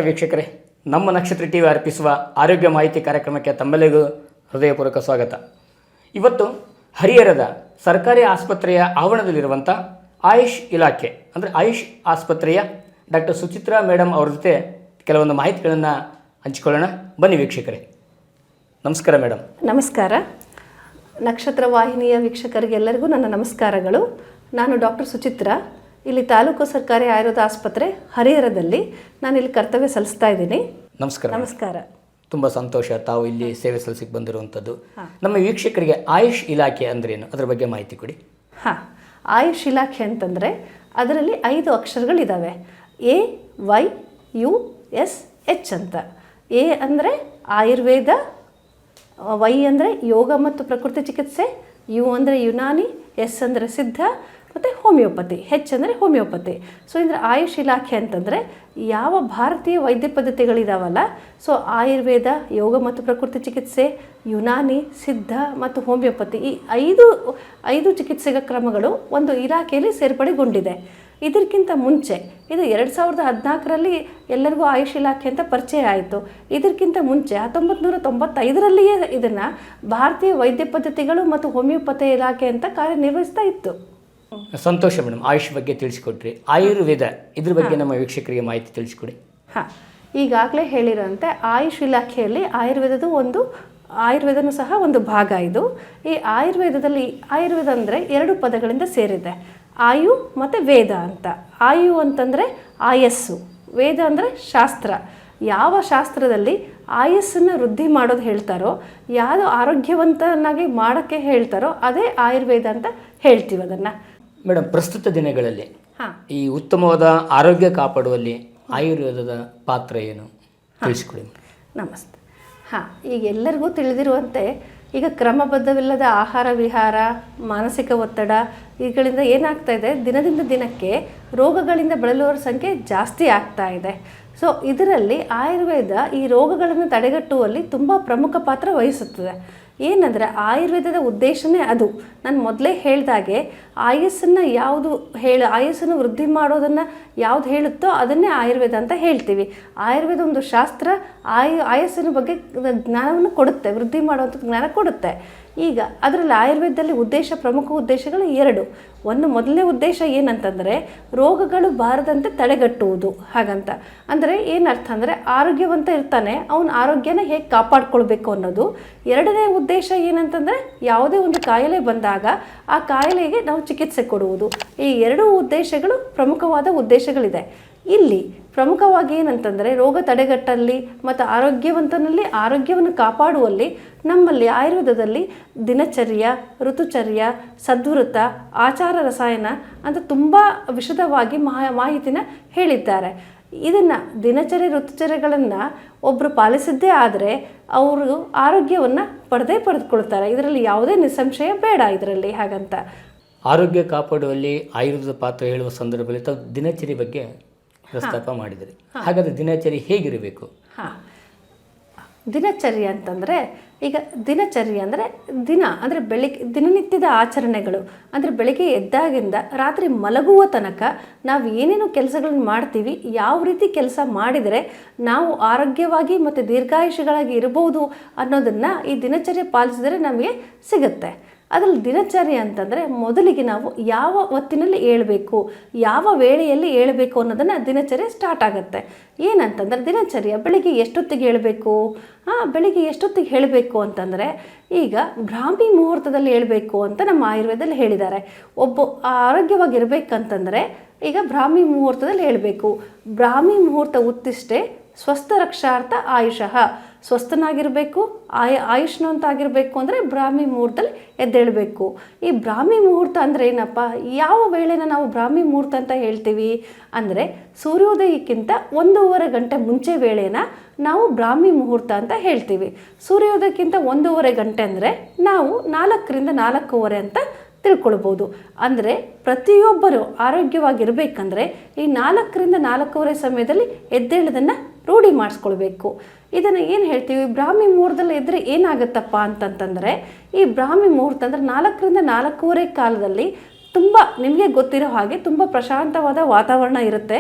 ವೀಕ್ಷಕರೇ, ನಮ್ಮ ನಕ್ಷತ್ರ ಟಿವಿ ಅರ್ಪಿಸುವ ಆರೋಗ್ಯ ಮಾಹಿತಿ ಕಾರ್ಯಕ್ರಮಕ್ಕೆ ತಮ್ಮೆಲ್ಲರಿಗೂ ಹೃದಯಪೂರ್ವಕ ಸ್ವಾಗತ. ಇವತ್ತು ಹರಿಹರದ ಸರ್ಕಾರಿ ಆಸ್ಪತ್ರೆಯ ಆವರಣದಲ್ಲಿರುವಂಥ ಆಯುಷ್ ಇಲಾಖೆ ಅಂದರೆ ಆಯುಷ್ ಆಸ್ಪತ್ರೆಯ ಡಾಕ್ಟರ್ ಸುಚಿತ್ರಾ ಮೇಡಮ್ ಅವ್ರ ಜೊತೆ ಕೆಲವೊಂದು ಮಾಹಿತಿಗಳನ್ನು ಹಂಚಿಕೊಳ್ಳೋಣ. ಬನ್ನಿ ವೀಕ್ಷಕರೇ. ನಮಸ್ಕಾರ ಮೇಡಮ್. ನಮಸ್ಕಾರ. ನಕ್ಷತ್ರ ವಾಹಿನಿಯ ವೀಕ್ಷಕರಿಗೆಲ್ಲರಿಗೂ ನನ್ನ ನಮಸ್ಕಾರಗಳು. ನಾನು ಡಾಕ್ಟರ್ ಸುಚಿತ್ರಾ, ಇಲ್ಲಿ ತಾಲೂಕು ಸರ್ಕಾರಿ ಆಯುರ್ವೇದ ಆಸ್ಪತ್ರೆ ಹರಿಹರದಲ್ಲಿ ನಾನು ಇಲ್ಲಿ ಕರ್ತವ್ಯ ಸಲ್ಲಿಸ್ತಾ ಇದ್ದೀನಿ. ನಮಸ್ಕಾರ. ನಮಸ್ಕಾರ. ತುಂಬ ಸಂತೋಷ ತಾವು ಇಲ್ಲಿ ಸೇವೆ ಸಲ್ಲಿಸಿಗೆ ಬಂದಿರುವಂಥದ್ದು. ನಮ್ಮ ವೀಕ್ಷಕರಿಗೆ ಆಯುಷ್ ಇಲಾಖೆ ಅಂದ್ರೇನು, ಅದರ ಬಗ್ಗೆ ಮಾಹಿತಿ ಕೊಡಿ. ಹಾಂ, ಆಯುಷ್ ಇಲಾಖೆ ಅಂತಂದರೆ ಅದರಲ್ಲಿ 5 ಅಕ್ಷರಗಳಿದ್ದಾವೆ. AYUSH ಅಂತ. ಎ ಅಂದರೆ ಆಯುರ್ವೇದ, ವೈ ಅಂದರೆ ಯೋಗ ಮತ್ತು ಪ್ರಕೃತಿ ಚಿಕಿತ್ಸೆ, ಯು ಅಂದರೆ ಯುನಾನಿ, ಎಸ್ ಅಂದರೆ ಸಿದ್ಧ ಮತ್ತು ಹೋಮಿಯೋಪತಿ, ಹೆಚ್ ಅಂದರೆ ಹೋಮಿಯೋಪತಿ. ಸೊ ಅಂದರೆ ಆಯುಷ್ ಇಲಾಖೆ ಅಂತಂದರೆ ಯಾವ ಭಾರತೀಯ ವೈದ್ಯ ಪದ್ಧತಿಗಳಿದಾವಲ್ಲ, ಸೊ ಆಯುರ್ವೇದ, ಯೋಗ ಮತ್ತು ಪ್ರಕೃತಿ ಚಿಕಿತ್ಸೆ, ಯುನಾನಿ, ಸಿದ್ಧ ಮತ್ತು ಹೋಮಿಯೋಪತಿ, ಈ ಐದು ಚಿಕಿತ್ಸೆಗಳ ಕ್ರಮಗಳು ಒಂದು ಇಲಾಖೆಯಲ್ಲಿ ಸೇರ್ಪಡೆಗೊಂಡಿದೆ. ಇದಕ್ಕಿಂತ ಮುಂಚೆ ಇದು 2014ರಲ್ಲಿ ಎಲ್ಲರಿಗೂ ಆಯುಷ್ ಇಲಾಖೆ ಅಂತ ಪರಿಚಯ ಆಯಿತು. ಇದಕ್ಕಿಂತ ಮುಂಚೆ 1995ರಲ್ಲಿಯೇ ಇದನ್ನು ಭಾರತೀಯ ವೈದ್ಯ ಪದ್ಧತಿಗಳು ಮತ್ತು ಹೋಮಿಯೋಪತಿ ಇಲಾಖೆ ಅಂತ ಕಾರ್ಯನಿರ್ವಹಿಸ್ತಾ ಇತ್ತು. ಸಂತೋಷ ಮೇಡಮ್, ಆಯುಷ್ ಬಗ್ಗೆ ತಿಳಿಸ್ಕೊಟ್ರಿ. ಆಯುರ್ವೇದ ಇದ್ರ ಬಗ್ಗೆ ನಮ್ಮ ವೀಕ್ಷಕರಿಗೆ ಮಾಹಿತಿ ತಿಳಿಸ್ಕೊಡಿ. ಹಾಂ, ಈಗಾಗಲೇ ಹೇಳಿರೋಂತೆ ಆಯುಷ್ ಇಲಾಖೆಯಲ್ಲಿ ಆಯುರ್ವೇದನೂ ಸಹ ಒಂದು ಭಾಗ ಇದು. ಈ ಆಯುರ್ವೇದದಲ್ಲಿ ಆಯುರ್ವೇದ ಅಂದರೆ 2 ಪದಗಳಿಂದ ಸೇರಿದೆ, ಆಯು ಮತ್ತು ವೇದ ಅಂತ. ಆಯು ಅಂತಂದರೆ ಆಯಸ್ಸು, ವೇದ ಅಂದರೆ ಶಾಸ್ತ್ರ. ಯಾವ ಶಾಸ್ತ್ರದಲ್ಲಿ ಆಯಸ್ಸನ್ನು ವೃದ್ಧಿ ಮಾಡೋದು ಹೇಳ್ತಾರೋ, ಯಾವುದು ಆರೋಗ್ಯವಂತನಾಗಿ ಮಾಡೋಕ್ಕೆ ಹೇಳ್ತಾರೋ ಅದೇ ಆಯುರ್ವೇದ ಅಂತ ಹೇಳ್ತೀವಿ ಅದನ್ನು. ಮೇಡಮ್, ಪ್ರಸ್ತುತ ದಿನಗಳಲ್ಲಿ ಈ ಉತ್ತಮವಾದ ಆರೋಗ್ಯ ಕಾಪಾಡುವಲ್ಲಿ ಆಯುರ್ವೇದದ ಪಾತ್ರ ಏನು ತಿಳಿಸ್ಕೊಡಿ. ನಮಸ್ತೆ. ಹಾಂ, ಈಗ ಎಲ್ಲರಿಗೂ ತಿಳಿದಿರುವಂತೆ ಈಗ ಕ್ರಮಬದ್ಧವಿಲ್ಲದ ಆಹಾರ ವಿಹಾರ, ಮಾನಸಿಕ ಒತ್ತಡ ಇವುಗಳಿಂದ ಏನಾಗ್ತಾ ಇದೆ, ದಿನದಿಂದ ದಿನಕ್ಕೆ ರೋಗಗಳಿಂದ ಬಳಲುವವರ ಸಂಖ್ಯೆ ಜಾಸ್ತಿ ಆಗ್ತಾ ಇದೆ. ಸೊ ಇದರಲ್ಲಿ ಆಯುರ್ವೇದ ಈ ರೋಗಗಳನ್ನು ತಡೆಗಟ್ಟುವಲ್ಲಿ ತುಂಬ ಪ್ರಮುಖ ಪಾತ್ರ ವಹಿಸುತ್ತದೆ. ಏನಂದರೆ ಆಯುರ್ವೇದದ ಉದ್ದೇಶನೇ ಅದು. ನಾನು ಮೊದಲೇ ಹೇಳಿದಾಗೆ ಆಯಸ್ಸನ್ನು ವೃದ್ಧಿ ಮಾಡೋದನ್ನು ಯಾವುದು ಹೇಳುತ್ತೋ ಅದನ್ನೇ ಆಯುರ್ವೇದ ಅಂತ ಹೇಳ್ತೀವಿ. ಆಯುರ್ವೇದ ಒಂದು ಶಾಸ್ತ್ರ ಆಯಸ್ಸಿನ ಬಗ್ಗೆ ಜ್ಞಾನವನ್ನು ಕೊಡುತ್ತೆ, ವೃದ್ಧಿ ಮಾಡುವಂಥ ಜ್ಞಾನ ಕೊಡುತ್ತೆ. ಈಗ ಅದರಲ್ಲಿ ಆಯುರ್ವೇದದಲ್ಲಿ ಪ್ರಮುಖ ಉದ್ದೇಶಗಳು 2. ಮೊದಲನೇ ಉದ್ದೇಶ ಏನಂತಂದರೆ ರೋಗಗಳು ಬಾರದಂತೆ ತಡೆಗಟ್ಟುವುದು. ಹಾಗಂತ ಅಂದರೆ ಏನರ್ಥ ಅಂದರೆ ಆರೋಗ್ಯವಂತ ಇರ್ತಾನೆ, ಅವನ ಆರೋಗ್ಯನ ಹೇಗೆ ಕಾಪಾಡ್ಕೊಳ್ಬೇಕು ಅನ್ನೋದು. 2ನೇ ಉದ್ದೇಶ ಏನಂತಂದರೆ ಯಾವುದೇ ಒಂದು ಕಾಯಿಲೆ ಬಂದಾಗ ಆ ಕಾಯಿಲೆಗೆ ನಾವು ಚಿಕಿತ್ಸೆ ಕೊಡುವುದು. ಈ 2 ಉದ್ದೇಶಗಳು ಪ್ರಮುಖವಾದ ಉದ್ದೇಶಗಳಿದೆ. ಇಲ್ಲಿ ಪ್ರಮುಖವಾಗಿ ಏನಂತಂದರೆ ರೋಗ ತಡೆಗಟ್ಟಲ್ಲಿ ಮತ್ತು ಆರೋಗ್ಯವನ್ನು ಕಾಪಾಡುವಲ್ಲಿ ನಮ್ಮಲ್ಲಿ ಆಯುರ್ವೇದದಲ್ಲಿ ದಿನಚರ್ಯ, ಋತುಚರ್ಯ, ಸದ್ವೃತ, ಆಚಾರ ರಸಾಯನ ಅಂತ ತುಂಬ ವಿಶದವಾಗಿ ಮಾಹಿತಿನ ಹೇಳಿದ್ದಾರೆ. ಇದನ್ನು ದಿನಚರ್ಯ ಋತುಚರ್ಯಗಳನ್ನು ಒಬ್ಬರು ಪಾಲಿಸಿದ್ದೇ ಆದರೆ ಅವರು ಆರೋಗ್ಯವನ್ನು ಪಡೆದುಕೊಳ್ತಾರೆ. ಇದರಲ್ಲಿ ಯಾವುದೇ ನಿಸ್ಸಂಶಯ ಬೇಡ ಇದರಲ್ಲಿ. ಹಾಗಂತ ಆರೋಗ್ಯ ಕಾಪಾಡುವಲ್ಲಿ ಆಯುರ್ವೇದದ ಪಾತ್ರ ಹೇಳುವ ಸಂದರ್ಭದಲ್ಲಿ ತಾವು ದಿನಚರಿ ಬಗ್ಗೆ ಪ್ರಸ್ತಾಪ ಮಾಡಿದರೆ, ಹಾಗಾದರೆ ದಿನಚರಿ ಹೇಗಿರಬೇಕು? ಹಾಂ, ದಿನಚರ್ಯ ಅಂತಂದರೆ ಈಗ ದಿನಚರ್ಯ ಅಂದರೆ ಅಂದರೆ ದಿನನಿತ್ಯದ ಆಚರಣೆಗಳು. ಅಂದರೆ ಬೆಳಿಗ್ಗೆ ಎದ್ದಾಗಿಂದ ರಾತ್ರಿ ಮಲಗುವ ತನಕ ನಾವು ಏನೇನು ಕೆಲಸಗಳನ್ನು ಮಾಡ್ತೀವಿ, ಯಾವ ರೀತಿ ಕೆಲಸ ಮಾಡಿದರೆ ನಾವು ಆರೋಗ್ಯವಾಗಿ ಮತ್ತು ದೀರ್ಘಾಯುಷಿಗಳಾಗಿ ಇರಬಹುದು ಅನ್ನೋದನ್ನು ಈ ದಿನಚರ್ಯ ಪಾಲಿಸಿದರೆ ನಮಗೆ ಸಿಗುತ್ತೆ. ಅದರಲ್ಲಿ ದಿನಚರ್ಯ ಅಂತಂದರೆ ಮೊದಲಿಗೆ ನಾವು ಯಾವ ಹೊತ್ತಿನಲ್ಲಿ ಏಳಬೇಕು, ಯಾವ ವೇಳೆಯಲ್ಲಿ ಏಳಬೇಕು ಅನ್ನೋದನ್ನು ದಿನಚರ್ಯ ಸ್ಟಾರ್ಟ್ ಆಗುತ್ತೆ. ಏನಂತಂದರೆ ದಿನಚರ್ಯ ಬೆಳಿಗ್ಗೆ ಎಷ್ಟೊತ್ತಿಗೆ ಏಳಬೇಕು, ಬೆಳಿಗ್ಗೆ ಎಷ್ಟೊತ್ತಿಗೆ ಹೇಳಬೇಕು ಅಂತಂದರೆ ಈಗ ಬ್ರಾಹ್ಮಿ ಮುಹೂರ್ತದಲ್ಲಿ ಏಳಬೇಕು ಅಂತ ನಮ್ಮ ಆಯುರ್ವೇದದಲ್ಲಿ ಹೇಳಿದ್ದಾರೆ. ಆರೋಗ್ಯವಾಗಿರ್ಬೇಕಂತಂದರೆ ಈಗ ಬ್ರಾಹ್ಮಿ ಮುಹೂರ್ತದಲ್ಲಿ ಹೇಳಬೇಕು. ಬ್ರಾಹ್ಮಿ ಮುಹೂರ್ತ ಉತ್ತಿಷ್ಟೇ ಸ್ವಸ್ಥ ರಕ್ಷಾರ್ಥ ಆಯುಷಃ. ಸ್ವಸ್ಥನಾಗಿರಬೇಕು, ಆಯುಷ್ನಂತಾಗಿರಬೇಕು ಅಂದರೆ ಬ್ರಾಹ್ಮಿ ಮುಹೂರ್ತದಲ್ಲಿ ಎದ್ದೇಳಬೇಕು. ಈ ಬ್ರಾಹ್ಮಿ ಮುಹೂರ್ತ ಅಂದರೆ ಏನಪ್ಪ, ಯಾವ ವೇಳೆನ ನಾವು ಬ್ರಾಹ್ಮಿ ಮುಹೂರ್ತ ಅಂತ ಹೇಳ್ತೀವಿ ಅಂದರೆ ಸೂರ್ಯೋದಯಕ್ಕಿಂತ 1.5 ಗಂಟೆ ಮುಂಚೆ ವೇಳೆನ ನಾವು ಬ್ರಾಹ್ಮಿ ಮುಹೂರ್ತ ಅಂತ ಹೇಳ್ತೀವಿ. ಸೂರ್ಯೋದಯಕ್ಕಿಂತ 1.5 ಗಂಟೆ ಅಂದರೆ ನಾವು 4ರಿಂದ 4:15 ಅಂತ ತಿಳ್ಕೊಳ್ಬೋದು. ಅಂದರೆ ಪ್ರತಿಯೊಬ್ಬರು ಆರೋಗ್ಯವಾಗಿರಬೇಕಂದ್ರೆ ಈ 4ರಿಂದ 4:15 ಸಮಯದಲ್ಲಿ ಎದ್ದೇಳೋದನ್ನು ರೂಢಿ ಮಾಡಿಸ್ಕೊಳ್ಬೇಕು. ಇದನ್ನು ಏನು ಹೇಳ್ತೀವಿ, ಬ್ರಾಹ್ಮಿ ಮುಹೂರ್ತದಲ್ಲಿ ಎದ್ರೆ ಏನಾಗುತ್ತಪ್ಪ ಅಂತಂತಂದರೆ ಈ ಬ್ರಾಹ್ಮಿ ಮುಹೂರ್ತ ಅಂದರೆ 4ರಿಂದ 4:15 ಕಾಲದಲ್ಲಿ ತುಂಬ ನಿಮಗೆ ಗೊತ್ತಿರೋ ಹಾಗೆ ತುಂಬ ಪ್ರಶಾಂತವಾದ ವಾತಾವರಣ ಇರುತ್ತೆ.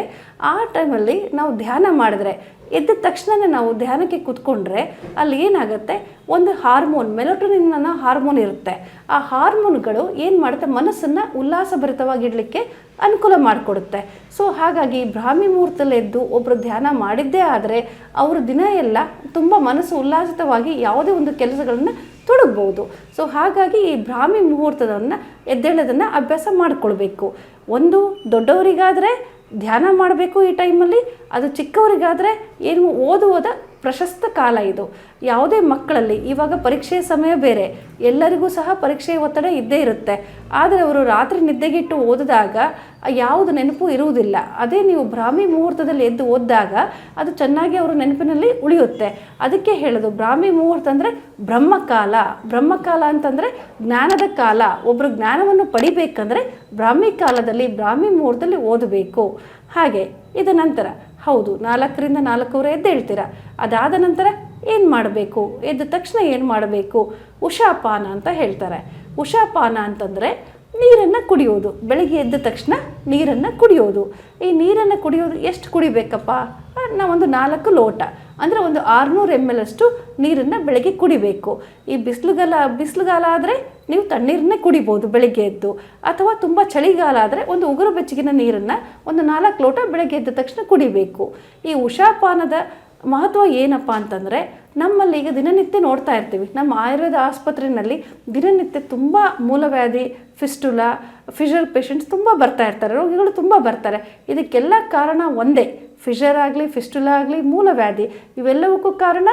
ಆ ಟೈಮಲ್ಲಿ ನಾವು ಧ್ಯಾನ ಮಾಡಿದ್ರೆ, ಎದ್ದ ತಕ್ಷಣವೇ ನಾವು ಧ್ಯಾನಕ್ಕೆ ಕೂತ್ಕೊಂಡ್ರೆ ಅಲ್ಲಿ ಏನಾಗುತ್ತೆ, ಒಂದು ಹಾರ್ಮೋನ್ ಮೆಲಟೋನಿನ್ ಅನ್ನೋ ಹಾರ್ಮೋನ್ ಇರುತ್ತೆ. ಆ ಹಾರ್ಮೋನ್ಗಳು ಏನು ಮಾಡುತ್ತೆ, ಮನಸ್ಸನ್ನು ಉಲ್ಲಾಸಭರಿತವಾಗಿಡಲಿಕ್ಕೆ ಅನುಕೂಲ ಮಾಡಿಕೊಡುತ್ತೆ. ಸೊ ಹಾಗಾಗಿ ಬ್ರಾಹ್ಮಿ ಮುಹೂರ್ತದಲ್ಲಿ ಎದ್ದು ಒಬ್ಬರು ಧ್ಯಾನ ಮಾಡಿದ್ದೇ ಆದರೆ ಅವ್ರ ದಿನ ಎಲ್ಲ ತುಂಬ ಮನಸ್ಸು ಉಲ್ಲಾಸಿತವಾಗಿ ಯಾವುದೇ ಒಂದು ಕೆಲಸಗಳನ್ನು ತೊಡಗ್ಬೋದು. ಸೊ ಹಾಗಾಗಿ ಈ ಬ್ರಾಹ್ಮಿ ಮುಹೂರ್ತವನ್ನು ಎದ್ದೇಳೋದನ್ನು ಅಭ್ಯಾಸ ಮಾಡಿಕೊಳ್ಬೇಕು. ಒಂದು ದೊಡ್ಡವರಿಗಾದರೆ ಧ್ಯಾನ ಮಾಡಬೇಕು ಈ ಟೈಮಲ್ಲಿ, ಅದು ಚಿಕ್ಕವರಿಗಾದರೆ ಏನು ಓದುವುದ ಪ್ರಶಸ್ತ ಕಾಲ ಇದು. ಯಾವುದೇ ಮಕ್ಕಳಲ್ಲಿ ಇವಾಗ ಪರೀಕ್ಷೆಯ ಸಮಯ ಬೇರೆ, ಎಲ್ಲರಿಗೂ ಸಹ ಪರೀಕ್ಷೆಯ ಒತ್ತಡ ಇದ್ದೇ ಇರುತ್ತೆ. ಆದರೆ ಅವರು ರಾತ್ರಿ ನಿದ್ದೆಗಿಟ್ಟು ಓದಿದಾಗ ಯಾವುದು ನೆನಪು ಇರುವುದಿಲ್ಲ. ಅದೇ ನೀವು ಬ್ರಾಹ್ಮಿ ಮುಹೂರ್ತದಲ್ಲಿ ಎದ್ದು ಓದಿದಾಗ ಅದು ಚೆನ್ನಾಗಿ ಅವರ ನೆನಪಿನಲ್ಲಿ ಉಳಿಯುತ್ತೆ. ಅದಕ್ಕೆ ಹೇಳೋದು ಬ್ರಾಹ್ಮಿ ಮುಹೂರ್ತ ಅಂದರೆ ಬ್ರಹ್ಮಕಾಲ. ಬ್ರಹ್ಮಕಾಲ ಅಂತಂದರೆ ಜ್ಞಾನದ ಕಾಲ. ಒಬ್ಬರು ಜ್ಞಾನವನ್ನು ಪಡಿಬೇಕಂದ್ರೆ ಬ್ರಾಹ್ಮಿ ಕಾಲದಲ್ಲಿ ಬ್ರಾಹ್ಮಿ ಮುಹೂರ್ತದಲ್ಲಿ ಓದಬೇಕು. ಹಾಗೆ ಇದ ನಂತರ ಹೌದು 4ರಿಂದ 4:15 ಎದ್ದೇಳ್ತೀರ. ಅದಾದ ನಂತರ ಏನು ಮಾಡಬೇಕು, ಎದ್ದ ತಕ್ಷಣ ಏನು ಮಾಡಬೇಕು, ಉಷಾಪಾನ ಅಂತ ಹೇಳ್ತಾರೆ. ಉಷಾಪಾನ ಅಂತಂದರೆ ನೀರನ್ನು ಕುಡಿಯೋದು. ಬೆಳಗ್ಗೆ ಎದ್ದ ತಕ್ಷಣ ನೀರನ್ನು ಕುಡಿಯೋದು. ಈ ನೀರನ್ನು ಕುಡಿಯೋದು ಎಷ್ಟು ಕುಡಿಬೇಕಪ್ಪ, ನಾವೊಂದು 4 ಲೋಟ ಅಂದರೆ ಒಂದು 600 ml ಅಷ್ಟು ನೀರನ್ನು ಬೆಳಗ್ಗೆ ಕುಡಿಬೇಕು. ಈ ಬಿಸಿಲುಗಾಲ ಆದರೆ ನೀವು ತಣ್ಣೀರನ್ನೇ ಕುಡಿಬೋದು ಬೆಳಗ್ಗೆ ಎದ್ದು, ಅಥವಾ ತುಂಬ ಚಳಿಗಾಲ ಆದರೆ ಒಂದು ಉಗುರು ಬೆಚ್ಚಗಿನ ನೀರನ್ನು ಒಂದು 4 ಲೋಟ ಬೆಳಗ್ಗೆ ಎದ್ದ ತಕ್ಷಣ ಕುಡಿಬೇಕು. ಈ ಉಷಾಪಾನದ ಮಹತ್ವ ಏನಪ್ಪ ಅಂತಂದರೆ, ನಮ್ಮಲ್ಲಿ ಈಗ ದಿನನಿತ್ಯ ನೋಡ್ತಾ ಇರ್ತೀವಿ, ನಮ್ಮ ಆಯುರ್ವೇದ ಆಸ್ಪತ್ರೆಯಲ್ಲಿ ದಿನನಿತ್ಯ ತುಂಬ ಮೂಲವ್ಯಾಧಿ, ಫಿಷರ್ ಪೇಷಂಟ್ಸ್ ತುಂಬ ಬರ್ತಾ ಇರ್ತಾರೆ, ರೋಗಿಗಳು ತುಂಬ ಬರ್ತಾರೆ. ಇದಕ್ಕೆಲ್ಲ ಕಾರಣ ಒಂದೇ, ಫಿಷರ್ ಆಗಲಿ, ಫಿಸ್ಟುಲಾ ಆಗಲಿ, ಮೂಲವ್ಯಾಧಿ. ಇವೆಲ್ಲವಕ್ಕೂ ಕಾರಣ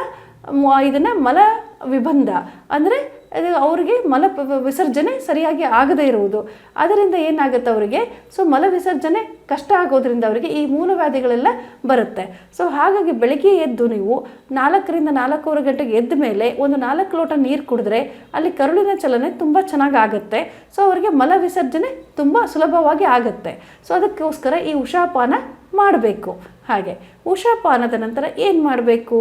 ಇದನ್ನು ಮಲ ವಿಬಂಧ ಅಂದರೆ ಅವರಿಗೆ ಮಲ ವಿಸರ್ಜನೆ ಸರಿಯಾಗಿ ಆಗದೇ ಇರುವುದು. ಅದರಿಂದ ಏನಾಗುತ್ತೆ ಅವರಿಗೆ, ಸೊ ಮಲ ವಿಸರ್ಜನೆ ಕಷ್ಟ ಆಗೋದ್ರಿಂದ ಅವರಿಗೆ ಈ ಮೂಲವ್ಯಾಧಿಗಳೆಲ್ಲ ಬರುತ್ತೆ. ಸೊ ಹಾಗಾಗಿ ಬೆಳಗ್ಗೆ ಎದ್ದು ನೀವು 4ರಿಂದ 4:15 ಗಂಟೆಗೆ ಎದ್ದ ಮೇಲೆ ಒಂದು 4 ಲೋಟ ನೀರು ಕುಡಿದ್ರೆ ಅಲ್ಲಿ ಕರುಳಿನ ಚಲನೆ ತುಂಬ ಚೆನ್ನಾಗಿ ಆಗುತ್ತೆ. ಸೊ ಅವರಿಗೆ ಮಲ ವಿಸರ್ಜನೆ ತುಂಬ ಸುಲಭವಾಗಿ ಆಗುತ್ತೆ. ಸೊ ಅದಕ್ಕೋಸ್ಕರ ಈ ಉಷಾಪಾನ ಮಾಡಬೇಕು. ಹಾಗೆ ಉಷಾಪಾನದ ನಂತರ ಏನು ಮಾಡಬೇಕು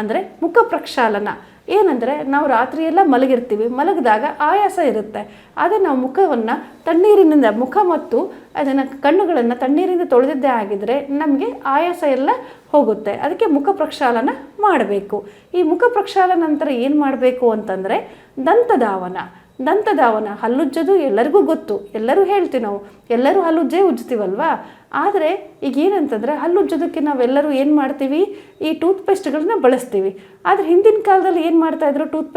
ಅಂದರೆ ಮುಖ ಪ್ರಕ್ಷಾಲನ. ಏನಂದರೆ ನಾವು ರಾತ್ರಿಯೆಲ್ಲ ಮಲಗಿರ್ತೀವಿ, ಮಲಗಿದಾಗ ಆಯಾಸ ಇರುತ್ತೆ. ಅದೇ ನಾವು ಮುಖವನ್ನು ತಣ್ಣೀರಿನಿಂದ, ಮುಖ ಮತ್ತು ಅದನ್ನು ಕಣ್ಣುಗಳನ್ನು ತಣ್ಣೀರಿಂದ ತೊಳೆದಿದ್ದೇ ಆಗಿದ್ದರೆ ನಮಗೆ ಆಯಾಸ ಎಲ್ಲ ಹೋಗುತ್ತೆ. ಅದಕ್ಕೆ ಮುಖ ಪ್ರಕ್ಷಾಲನ ಮಾಡಬೇಕು. ಈ ಮುಖ ಪ್ರಕ್ಷಾಲನ ನಂತರ ಏನು ಮಾಡಬೇಕು ಅಂತಂದರೆ ದಂತಧಾವನ. ಹಲ್ಲುಜ್ಜೋದು ಎಲ್ಲರಿಗೂ ಗೊತ್ತು, ಎಲ್ಲರೂ ಹೇಳ್ತೀವಿ ನಾವು, ಎಲ್ಲರೂ ಹಲ್ಲುಜ್ಜೇ ಉಜ್ತೀವಲ್ವಾ. ಆದರೆ ಈಗ ಏನಂತಂದರೆ ಹಲ್ಲುಜ್ಜೋದಕ್ಕೆ ನಾವೆಲ್ಲರೂ ಏನು ಮಾಡ್ತೀವಿ, ಈ ಟೂತ್ಪೇಸ್ಟ್ಗಳನ್ನ ಬಳಸ್ತೀವಿ. ಆದರೆ ಹಿಂದಿನ ಕಾಲದಲ್ಲಿ ಏನು ಮಾಡ್ತಾಯಿದ್ರು, ಟೂತ್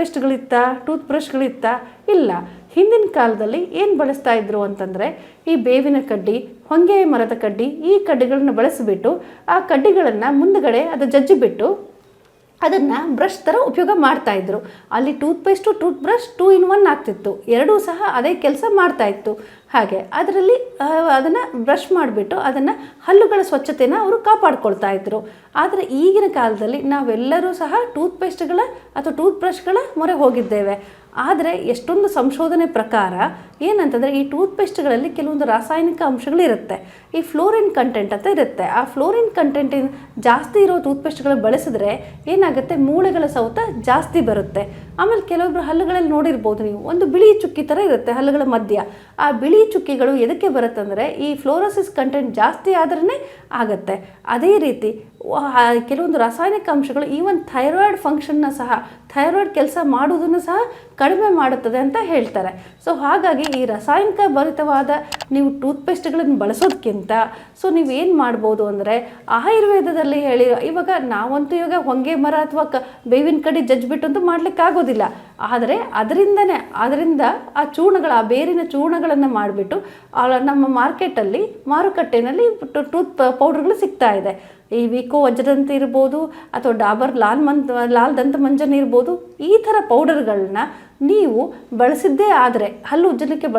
ಬ್ರಷ್ಗಳಿತ್ತಾ? ಇಲ್ಲ. ಹಿಂದಿನ ಕಾಲದಲ್ಲಿ ಏನು ಬಳಸ್ತಾ ಇದ್ರು ಅಂತಂದರೆ ಈ ಬೇವಿನ ಕಡ್ಡಿ, ಹೊಂಗೆ ಮರದ ಕಡ್ಡಿ, ಈ ಕಡ್ಡಿಗಳನ್ನ ಬಳಸಿಬಿಟ್ಟು ಆ ಕಡ್ಡಿಗಳನ್ನು ಮುಂದುಗಡೆ ಅದು ಜಜ್ಜಿಬಿಟ್ಟು ಅದನ್ನು ಬ್ರಷ್ ಥರ ಉಪಯೋಗ ಮಾಡ್ತಾಯಿದ್ರು. ಅಲ್ಲಿ ಟೂತ್ಪೇಸ್ಟು ಟೂತ್ ಬ್ರಷ್ 2 in 1 ಆಗ್ತಿತ್ತು. ಎರಡೂ ಸಹ ಅದೇ ಕೆಲಸ ಮಾಡ್ತಾಯಿತ್ತು. ಹಾಗೆ ಅದರಲ್ಲಿ ಅದನ್ನು ಬ್ರಷ್ ಮಾಡಿಬಿಟ್ಟು ಅದನ್ನು ಹಲ್ಲುಗಳ ಸ್ವಚ್ಛತೆನ ಅವರು ಕಾಪಾಡ್ಕೊಳ್ತಾ ಇದ್ರು. ಆದರೆ ಈಗಿನ ಕಾಲದಲ್ಲಿ ನಾವೆಲ್ಲರೂ ಸಹ ಟೂತ್ಪೇಸ್ಟ್ಗಳ ಅಥವಾ ಟೂತ್ ಬ್ರಷ್ಗಳ ಮೊರೆ ಹೋಗಿದ್ದೇವೆ. ಆದರೆ ಎಷ್ಟೊಂದು ಸಂಶೋಧನೆ ಪ್ರಕಾರ ಏನಂತಂದರೆ ಈ ಟೂತ್ಪೇಸ್ಟ್ಗಳಲ್ಲಿ ಕೆಲವೊಂದು ರಾಸಾಯನಿಕ ಅಂಶಗಳಿರುತ್ತೆ. ಈ ಫ್ಲೋರಿನ್ ಕಂಟೆಂಟ್ ಅಂತ ಇರುತ್ತೆ. ಆ ಫ್ಲೋರಿನ್ ಕಂಟೆಂಟ್ ಜಾಸ್ತಿ ಇರೋ ಟೂತ್ಪೇಸ್ಟ್ಗಳು ಬಳಸಿದ್ರೆ ಏನಾಗುತ್ತೆ, ಮೂಳೆಗಳ ಸೌತ ಜಾಸ್ತಿ ಬರುತ್ತೆ. ಆಮೇಲೆ ಕೆಲವೊಬ್ಬರು ಹಲ್ಲುಗಳಲ್ಲಿ ನೋಡಿರ್ಬೋದು ನೀವು, ಒಂದು ಬಿಳಿ ಚುಕ್ಕಿ ಥರ ಇರುತ್ತೆ ಹಲ್ಲುಗಳ ಮಧ್ಯ. ಆ ಬಿಳಿ ಚುಕ್ಕಿಗಳು ಎದಕ್ಕೆ ಬರುತ್ತಂದರೆ ಈ ಫ್ಲೋರೋಸಿಸ್ ಕಂಟೆಂಟ್ ಜಾಸ್ತಿ ಆದ್ರೇ ಆಗುತ್ತೆ. ಅದೇ ರೀತಿ ಕೆಲವೊಂದು ರಾಸಾಯನಿಕ ಅಂಶಗಳು ಈವನ್ ಥೈರಾಯ್ಡ್ ಫಂಕ್ಷನ್ನ ಸಹ, ಥೈರಾಯ್ಡ್ ಕೆಲಸ ಮಾಡುವುದನ್ನು ಸಹ ಕಡಿಮೆ ಮಾಡುತ್ತದೆ ಅಂತ ಹೇಳ್ತಾರೆ. ಸೊ ಹಾಗಾಗಿ ಈ ರಾಸಾಯನಿಕ ಭರಿತವಾದ ನೀವು ಟೂತ್ಪೇಸ್ಟ್ಗಳನ್ನು ಬಳಸೋದಕ್ಕಿಂತ ಸೊ ನೀವು ಏನು ಮಾಡ್ಬೋದು ಅಂದರೆ ಆಯುರ್ವೇದದಲ್ಲಿ ಇವಾಗ ನಾವಂತೂ ಇವಾಗ ಹೊಂಗೆ ಮರ ಅಥವಾ ಬೇವಿನ ಕಡ್ಡಿ ಜಜ್ಜಿಬಿಟ್ಟಂತೂ ಮಾಡಲಿಕ್ಕಾಗೋದಿಲ್ಲ. ಆದರೆ ಅದರಿಂದ ಆ ಚೂರ್ಣಗಳ, ಆ ಬೇರಿನ ಚೂರ್ಣಗಳನ್ನು ಮಾಡಿಬಿಟ್ಟು ನಮ್ಮ ಮಾರುಕಟ್ಟೆಯಲ್ಲಿ ಟೂತ್ ಪೌಡರ್ಗಳು ಸಿಗ್ತಾ ಇದೆ. ಈ ವಿಕೋ ವಜ್ರದಂತ ಇರ್ಬೋದು ಅಥವಾ ಡಾಬರ್ ಲಾಲ್ ದಂತ ಮಂಜನ್ ಇರ್ಬೋದು. ಈ ಥರ ಪೌಡರ್ಗಳನ್ನ ನೀವು ಬಳಸಿದ್ದೇ ಆದರೆ, ಹಲ್ಲು ಉಜ್ಜಲಿಕ್ಕೆ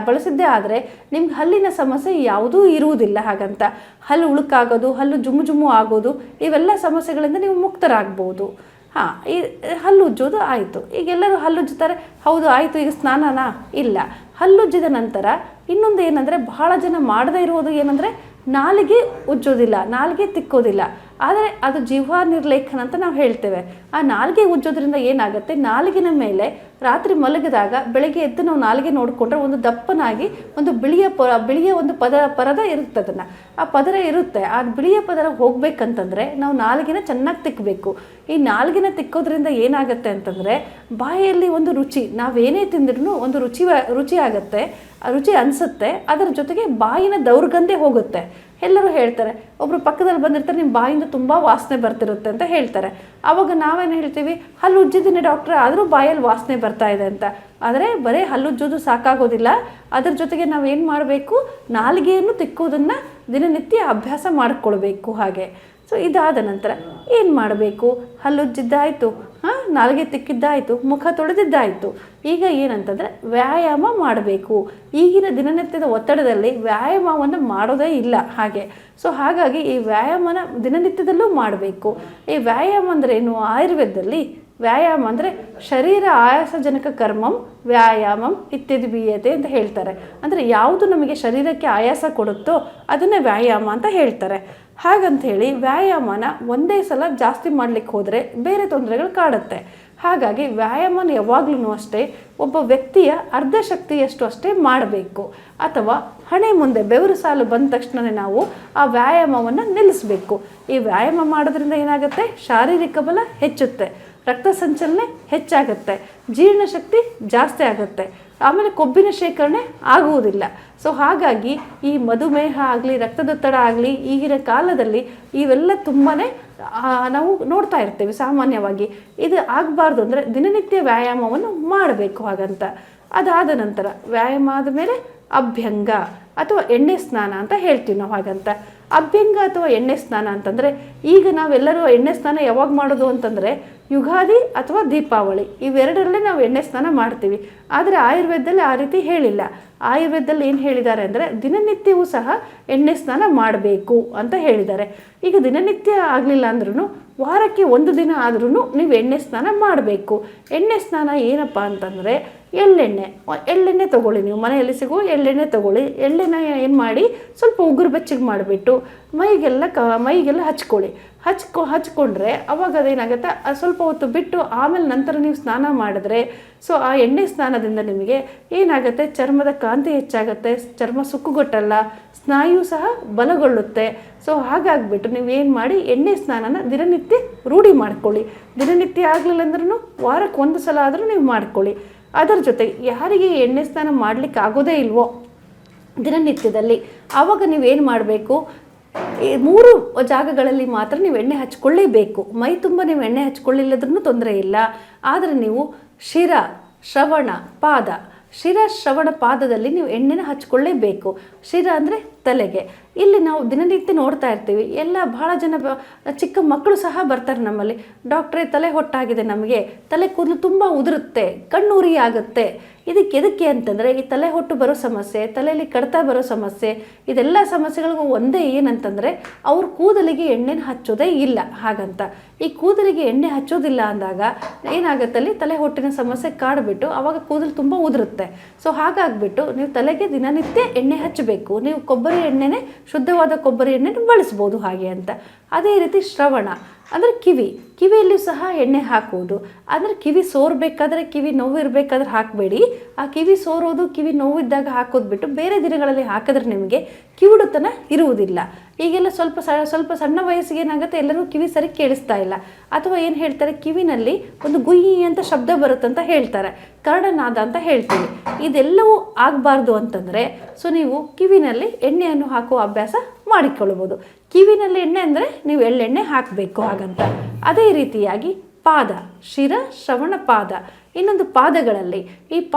ಬಳಸಿದ್ದೇ ಆದರೆ ನಿಮ್ಗೆ ಹಲ್ಲಿನ ಸಮಸ್ಯೆ ಯಾವುದೂ ಇರುವುದಿಲ್ಲ. ಹಾಗಂತ ಹಲ್ಲು ಉಳುಕಾಗೋದು, ಹಲ್ಲು ಜುಮ್ಮು ಆಗೋದು, ಇವೆಲ್ಲ ಸಮಸ್ಯೆಗಳಿಂದ ನೀವು ಮುಕ್ತರಾಗ್ಬೋದು. ಈ ಹಲ್ಲು ಉಜ್ಜೋದು ಆಯಿತು. ಈಗೆಲ್ಲರೂ ಹಲ್ಲುಜ್ಜುತ್ತಾರೆ, ಹೌದು ಆಯಿತು, ಈಗ ಸ್ನಾನನಾ? ಇಲ್ಲ. ಹಲ್ಲುಜ್ಜಿದ ನಂತರ ಇನ್ನೊಂದು ಏನಂದರೆ, ಬಹಳ ಜನ ಮಾಡದೇ ಇರುವುದು ಏನಂದರೆ ನಾಲಿಗೆ ಉಜ್ಜೋದಿಲ್ಲ, ನಾಲಿಗೆ ತಿಕ್ಕೋದಿಲ್ಲ. ಆದರೆ ಅದು ಜಿಹ್ವಾ ನಿರ್ಲೇಖನ ಅಂತ ನಾವು ಹೇಳ್ತೇವೆ. ಆ ನಾಲಿಗೆ ಉಜ್ಜೋದ್ರಿಂದ ಏನಾಗುತ್ತೆ, ನಾಲಿಗೆನ ಮೇಲೆ ರಾತ್ರಿ ಮಲಗಿದಾಗ ಬೆಳಗ್ಗೆ ಎದ್ದು ನಾವು ನಾಲಿಗೆ ನೋಡಿಕೊಂಡ್ರೆ ಒಂದು ದಪ್ಪನಾಗಿ ಒಂದು ಬಿಳಿಯ ಒಂದು ಪರದ ಇರುತ್ತೆ. ಅದನ್ನು ಆ ಪದರ ಇರುತ್ತೆ. ಆ ಬಿಳಿಯ ಪದರ ಹೋಗ್ಬೇಕಂತಂದರೆ ನಾವು ನಾಲಿಗೆನ ಚೆನ್ನಾಗಿ ತಿಕ್ಕಬೇಕು. ಈ ನಾಲಿಗೆನ ತಿಕ್ಕೋದ್ರಿಂದ ಏನಾಗುತ್ತೆ ಅಂತಂದರೆ ಬಾಯಲ್ಲಿ ಒಂದು ರುಚಿ, ನಾವೇನೇ ತಿಂದ್ರೂ ಒಂದು ರುಚಿ ಆಗುತ್ತೆ, ರುಚಿ ಅನಿಸುತ್ತೆ. ಅದರ ಜೊತೆಗೆ ಬಾಯಿನ ದೌರ್ಗಂಧ್ಯ ಹೋಗುತ್ತೆ. ಎಲ್ಲರೂ ಹೇಳ್ತಾರೆ, ಒಬ್ಬರು ಪಕ್ಕದಲ್ಲಿ ಬಂದಿರ್ತಾರೆ, ನಿಮ್ಮ ಬಾಯಿಂದ ತುಂಬ ವಾಸನೆ ಬರ್ತಿರುತ್ತೆ ಅಂತ ಹೇಳ್ತಾರೆ. ಆವಾಗ ನಾವೇನು ಹೇಳ್ತೀವಿ, ಹಲ್ಲು ಉಜ್ಜಿದ್ದೀನಿ ಡಾಕ್ಟ್ರೆ, ಆದರೂ ಬಾಯಲ್ಲಿ ವಾಸನೆ ಬರ್ತಾ ಇದೆ ಅಂತ. ಆದರೆ ಬರೀ ಹಲ್ಲು ಉಜ್ಜೋದು ಸಾಕಾಗೋದಿಲ್ಲ. ಅದ್ರ ಜೊತೆಗೆ ನಾವೇನು ಮಾಡಬೇಕು, ನಾಲಿಗೆಯನ್ನು ತಿಕ್ಕೋದನ್ನು ದಿನನಿತ್ಯ ಅಭ್ಯಾಸ ಮಾಡಿಕೊಳ್ಬೇಕು. ಹಾಗೆ ಸೊ ಇದಾದ ನಂತರ ಏನು ಮಾಡಬೇಕು, ಹಲ್ಲುಜ್ಜಿದ್ದಾಯಿತು, ನಾಲಿಗೆ ತಿಕ್ಕಿದ್ದಾಯಿತು, ಮುಖ ತೊಳೆದಿದ್ದಾಯಿತು. ಈಗ ಏನಂತಂದರೆ ವ್ಯಾಯಾಮ ಮಾಡಬೇಕು. ಈಗಿನ ದಿನನಿತ್ಯದ ಒತ್ತಡದಲ್ಲಿ ವ್ಯಾಯಾಮವನ್ನು ಮಾಡೋದೇ ಇಲ್ಲ. ಹಾಗೆ ಸೊ ಹಾಗಾಗಿ ಈ ವ್ಯಾಯಾಮನ ದಿನನಿತ್ಯದಲ್ಲೂ ಮಾಡಬೇಕು. ಈ ವ್ಯಾಯಾಮ ಅಂದರೆ ಏನು, ಆಯುರ್ವೇದದಲ್ಲಿ ವ್ಯಾಯಾಮ ಅಂದರೆ ಶರೀರ ಆಯಾಸಜನಕ ಕರ್ಮಂ ವ್ಯಾಯಾಮಂ ಇತ್ಯದಿಬೀಯತೆ ಅಂತ ಹೇಳ್ತಾರೆ. ಅಂದರೆ ಯಾವುದು ನಮಗೆ ಶರೀರಕ್ಕೆ ಆಯಾಸ ಕೊಡುತ್ತೋ ಅದನ್ನೇ ವ್ಯಾಯಾಮ ಅಂತ ಹೇಳ್ತಾರೆ. ಹಾಗಂಥೇಳಿ ವ್ಯಾಯಾಮನ ಒಂದೇ ಸಲ ಜಾಸ್ತಿ ಮಾಡಲಿಕ್ಕೆ ಹೋದರೆ ಬೇರೆ ತೊಂದರೆಗಳು ಕಾಡುತ್ತೆ. ಹಾಗಾಗಿ ವ್ಯಾಯಾಮನ ಯಾವಾಗಲೂ ಅಷ್ಟೇ ಒಬ್ಬ ವ್ಯಕ್ತಿಯ ಅರ್ಧ ಶಕ್ತಿಯಷ್ಟು ಅಷ್ಟೇ ಮಾಡಬೇಕು. ಅಥವಾ ಹಣೆ ಮುಂದೆ ಬೆವರು ಸಾಲು ಬಂದ ತಕ್ಷಣವೇ ನಾವು ಆ ವ್ಯಾಯಾಮವನ್ನು ನಿಲ್ಲಿಸಬೇಕು. ಈ ವ್ಯಾಯಾಮ ಮಾಡೋದ್ರಿಂದ ಏನಾಗುತ್ತೆ, ಶಾರೀರಿಕ ಬಲ ಹೆಚ್ಚುತ್ತೆ, ರಕ್ತ ಸಂಚಲನೆ ಹೆಚ್ಚಾಗುತ್ತೆ, ಜೀರ್ಣಶಕ್ತಿ ಜಾಸ್ತಿ ಆಗುತ್ತೆ, ಆಮೇಲೆ ಕೊಬ್ಬಿನ ಶೇಖರಣೆ ಆಗುವುದಿಲ್ಲ. ಸೊ ಹಾಗಾಗಿ ಈ ಮಧುಮೇಹ ಆಗಲಿ, ರಕ್ತದೊತ್ತಡ ಆಗಲಿ, ಈಗಿನ ಕಾಲದಲ್ಲಿ ಇವೆಲ್ಲ ತುಂಬಾ ನಾವು ನೋಡ್ತಾ ಇರ್ತೀವಿ ಸಾಮಾನ್ಯವಾಗಿ. ಇದು ಆಗಬಾರ್ದು ಅಂದರೆ ದಿನನಿತ್ಯ ವ್ಯಾಯಾಮವನ್ನು ಮಾಡಬೇಕು. ಹಾಗಂತ ಅದಾದ ನಂತರ ವ್ಯಾಯಾಮ ಆದಮೇಲೆ ಅಭ್ಯಂಗ ಅಥವಾ ಎಣ್ಣೆ ಸ್ನಾನ ಅಂತ ಹೇಳ್ತೀವಿ ನಾವು. ಹಾಗಂತ ಅಭ್ಯಂಗ ಅಥವಾ ಎಣ್ಣೆ ಸ್ನಾನ ಅಂತಂದರೆ, ಈಗ ನಾವೆಲ್ಲರೂ ಎಣ್ಣೆ ಸ್ನಾನ ಯಾವಾಗ ಮಾಡೋದು ಅಂತಂದರೆ ಯುಗಾದಿ ಅಥವಾ ದೀಪಾವಳಿ, ಇವೆರಡರಲ್ಲೇ ನಾವು ಎಣ್ಣೆ ಸ್ನಾನ ಮಾಡ್ತೀವಿ. ಆದರೆ ಆಯುರ್ವೇದದಲ್ಲಿ ಆ ರೀತಿ ಹೇಳಿಲ್ಲ. ಆಯುರ್ವೇದದಲ್ಲಿ ಏನು ಹೇಳಿದ್ದಾರೆ ಅಂದರೆ ದಿನನಿತ್ಯವೂ ಸಹ ಎಣ್ಣೆ ಸ್ನಾನ ಮಾಡಬೇಕು ಅಂತ ಹೇಳಿದ್ದಾರೆ. ಈಗ ದಿನನಿತ್ಯ ಆಗಲಿಲ್ಲ ಅಂದ್ರೂ ವಾರಕ್ಕೆ ಒಂದು ದಿನ ಆದ್ರೂ ನೀವು ಎಣ್ಣೆ ಸ್ನಾನ ಮಾಡಬೇಕು. ಎಣ್ಣೆ ಸ್ನಾನ ಏನಪ್ಪ ಅಂತಂದರೆ ಎಳ್ಳೆಣ್ಣೆ ತೊಗೊಳ್ಳಿ. ನೀವು ಮನೆಯಲ್ಲಿ ಸಿಗೋ ಎಳ್ಳೆಣ್ಣೆ ತೊಗೊಳ್ಳಿ. ಎಳ್ಳೆಣ್ಣೆ ಏನು ಮಾಡಿ ಸ್ವಲ್ಪ ಉಗುರು ಬೆಚ್ಚಗೆ ಮಾಡಿಬಿಟ್ಟು ಮೈಗೆಲ್ಲ ಹಚ್ಕೊಂಡ್ರೆ ಅವಾಗ ಅದೇನಾಗುತ್ತೆ, ಸ್ವಲ್ಪ ಹೊತ್ತು ಬಿಟ್ಟು ಆಮೇಲೆ ನಂತರ ನೀವು ಸ್ನಾನ ಮಾಡಿದ್ರೆ ಸೊ ಆ ಎಣ್ಣೆ ಸ್ನಾನದಿಂದ ನಿಮಗೆ ಏನಾಗುತ್ತೆ, ಚರ್ಮದ ಕಾಂತಿ ಹೆಚ್ಚಾಗುತ್ತೆ, ಚರ್ಮ ಸುಕ್ಕುಗೊಟ್ಟಲ್ಲ, ಸ್ನಾಯು ಸಹ ಬಲಗೊಳ್ಳುತ್ತೆ. ಸೊ ಹಾಗಾಗಿಬಿಟ್ಟು ನೀವು ಏನು ಮಾಡಿ ಎಣ್ಣೆ ಸ್ನಾನನ ದಿನನಿತ್ಯ ರೂಢಿ ಮಾಡ್ಕೊಳ್ಳಿ. ದಿನನಿತ್ಯ ಆಗಲಿಲ್ಲ ಅಂದ್ರೂ ವಾರಕ್ಕೆ ಒಂದು ಸಲ ಆದರೂ ನೀವು ಮಾಡ್ಕೊಳ್ಳಿ. ಅದರ ಜೊತೆಗೆ ಯಾರಿಗೆ ಎಣ್ಣೆ ಸ್ನಾನ ಮಾಡಲಿಕ್ಕೆ ಆಗೋದೇ ಇಲ್ವೋ ದಿನನಿತ್ಯದಲ್ಲಿ, ಆವಾಗ ನೀವೇನು ಮಾಡಬೇಕು, ಈ 3 ಜಾಗಗಳಲ್ಲಿ ಮಾತ್ರ ನೀವು ಎಣ್ಣೆ ಹಚ್ಕೊಳ್ಳೇಬೇಕು. ಮೈ ತುಂಬ ನೀವು ಎಣ್ಣೆ ಹಚ್ಕೊಳ್ಳಿಲ್ಲದ್ರೂ ತೊಂದರೆ ಇಲ್ಲ. ಆದರೆ ನೀವು ಶಿರ, ಶ್ರವಣ, ಪಾದ, ಶ್ರವಣ ಪಾದದಲ್ಲಿ ನೀವು ಎಣ್ಣೆನ ಹಚ್ಕೊಳ್ಳೇಬೇಕು. ಶಿರ ಅಂದರೆ ತಲೆಗೆ. ಇಲ್ಲಿ ನಾವು ದಿನನಿತ್ಯ ನೋಡ್ತಾ ಇರ್ತೀವಿ, ಬಹಳ ಜನ ಚಿಕ್ಕ ಮಕ್ಕಳು ಸಹ ಬರ್ತಾರೆ ನಮ್ಮಲ್ಲಿ, ಡಾಕ್ಟ್ರೇ ತಲೆ ಹೊಟ್ಟಾಗಿದೆ, ನಮಗೆ ತಲೆ ಕೂದಲು ತುಂಬ ಉದುರುತ್ತೆ, ಕಣ್ಣುರಿ ಆಗುತ್ತೆ. ಇದಕ್ಕೆ ಅಂತಂದರೆ ಈ ತಲೆ ಹೊಟ್ಟು ಬರೋ ಸಮಸ್ಯೆ, ತಲೆಯಲ್ಲಿ ಕಡಿತ ಬರೋ ಸಮಸ್ಯೆ, ಇದೆಲ್ಲ ಸಮಸ್ಯೆಗಳಿಗೂ ಒಂದೇ ಏನಂತಂದರೆ ಅವ್ರ ಕೂದಲಿಗೆ ಎಣ್ಣೆನ ಹಚ್ಚೋದೇ ಇಲ್ಲ. ಹಾಗಂತ ಈ ಕೂದಲಿಗೆ ಎಣ್ಣೆ ಹಚ್ಚೋದಿಲ್ಲ ಅಂದಾಗ ಏನಾಗುತ್ತಲ್ಲಿ ತಲೆ ಹೊಟ್ಟಿನ ಸಮಸ್ಯೆ ಕಾಡ್ಬಿಟ್ಟು ಅವಾಗ ಕೂದಲು ತುಂಬ ಉದುರುತ್ತೆ. ಸೊ ಹಾಗಾಗ್ಬಿಟ್ಟು ನೀವು ತಲೆಗೆ ದಿನನಿತ್ಯ ಎಣ್ಣೆ ಹಚ್ಚಬೇಕು. ನೀವು ಕೊಬ್ಬರಿ ಎಣ್ಣೆನೇ, ಶುದ್ಧವಾದ ಕೊಬ್ಬರಿ ಎಣ್ಣೆನ ಬಳಸ್ಬೋದು. ಹಾಗೆ ಅಂತ ಅದೇ ರೀತಿ ಶ್ರವಣ ಅಂದರೆ ಕಿವಿಯಲ್ಲೂ ಸಹ ಎಣ್ಣೆ ಹಾಕುವುದು. ಅಂದರೆ ಕಿವಿ ಸೋರಬೇಕಾದ್ರೆ, ಕಿವಿ ನೋವು ಇರಬೇಕಾದ್ರೆ ಹಾಕಬೇಡಿ. ಆ ಕಿವಿ ಸೋರೋದು, ಕಿವಿ ನೋವಿದ್ದಾಗ ಹಾಕೋದು ಬಿಟ್ಟು ಬೇರೆ ದಿನಗಳಲ್ಲಿ ಹಾಕಿದ್ರೆ ನಿಮಗೆ ಕಿವುಡುತನ ಇರುವುದಿಲ್ಲ. ಈಗೆಲ್ಲ ಸ್ವಲ್ಪ ಸಣ್ಣ ವಯಸ್ಸಿಗೆ ಏನಾಗುತ್ತೆ, ಎಲ್ಲರೂ ಕಿವಿ ಸರಿ ಕೇಳಿಸ್ತಾ ಇಲ್ಲ. ಅಥವಾ ಏನು ಹೇಳ್ತಾರೆ, ಕಿವಿನಲ್ಲಿ ಒಂದು ಗುಯ್ಯಿ ಅಂತ ಶಬ್ದ ಬರುತ್ತಂತ ಹೇಳ್ತಾರೆ, ಕರ್ಣನಾದ ಅಂತ ಹೇಳ್ತೀವಿ. ಇದೆಲ್ಲವೂ ಆಗಬಾರ್ದು ಅಂತಂದರೆ ಸೊ ನೀವು ಕಿವಿನಲ್ಲಿ ಎಣ್ಣೆಯನ್ನು ಹಾಕುವ ಅಭ್ಯಾಸ ಮಾಡಿಕೊಳ್ಳಬಹುದು. ಕಿವಿನಲ್ಲಿ ಎಣ್ಣೆ ಅಂದರೆ ನೀವು ಎಳ್ಳೆಣ್ಣೆ ಹಾಕಬೇಕು. ಹಾಗಂತ ಅದೇ ರೀತಿಯಾಗಿ ಪಾದ, ಶಿರ, ಶ್ರವಣ, ಪಾದ. ಇನ್ನೊಂದು ಪಾದಗಳಲ್ಲಿ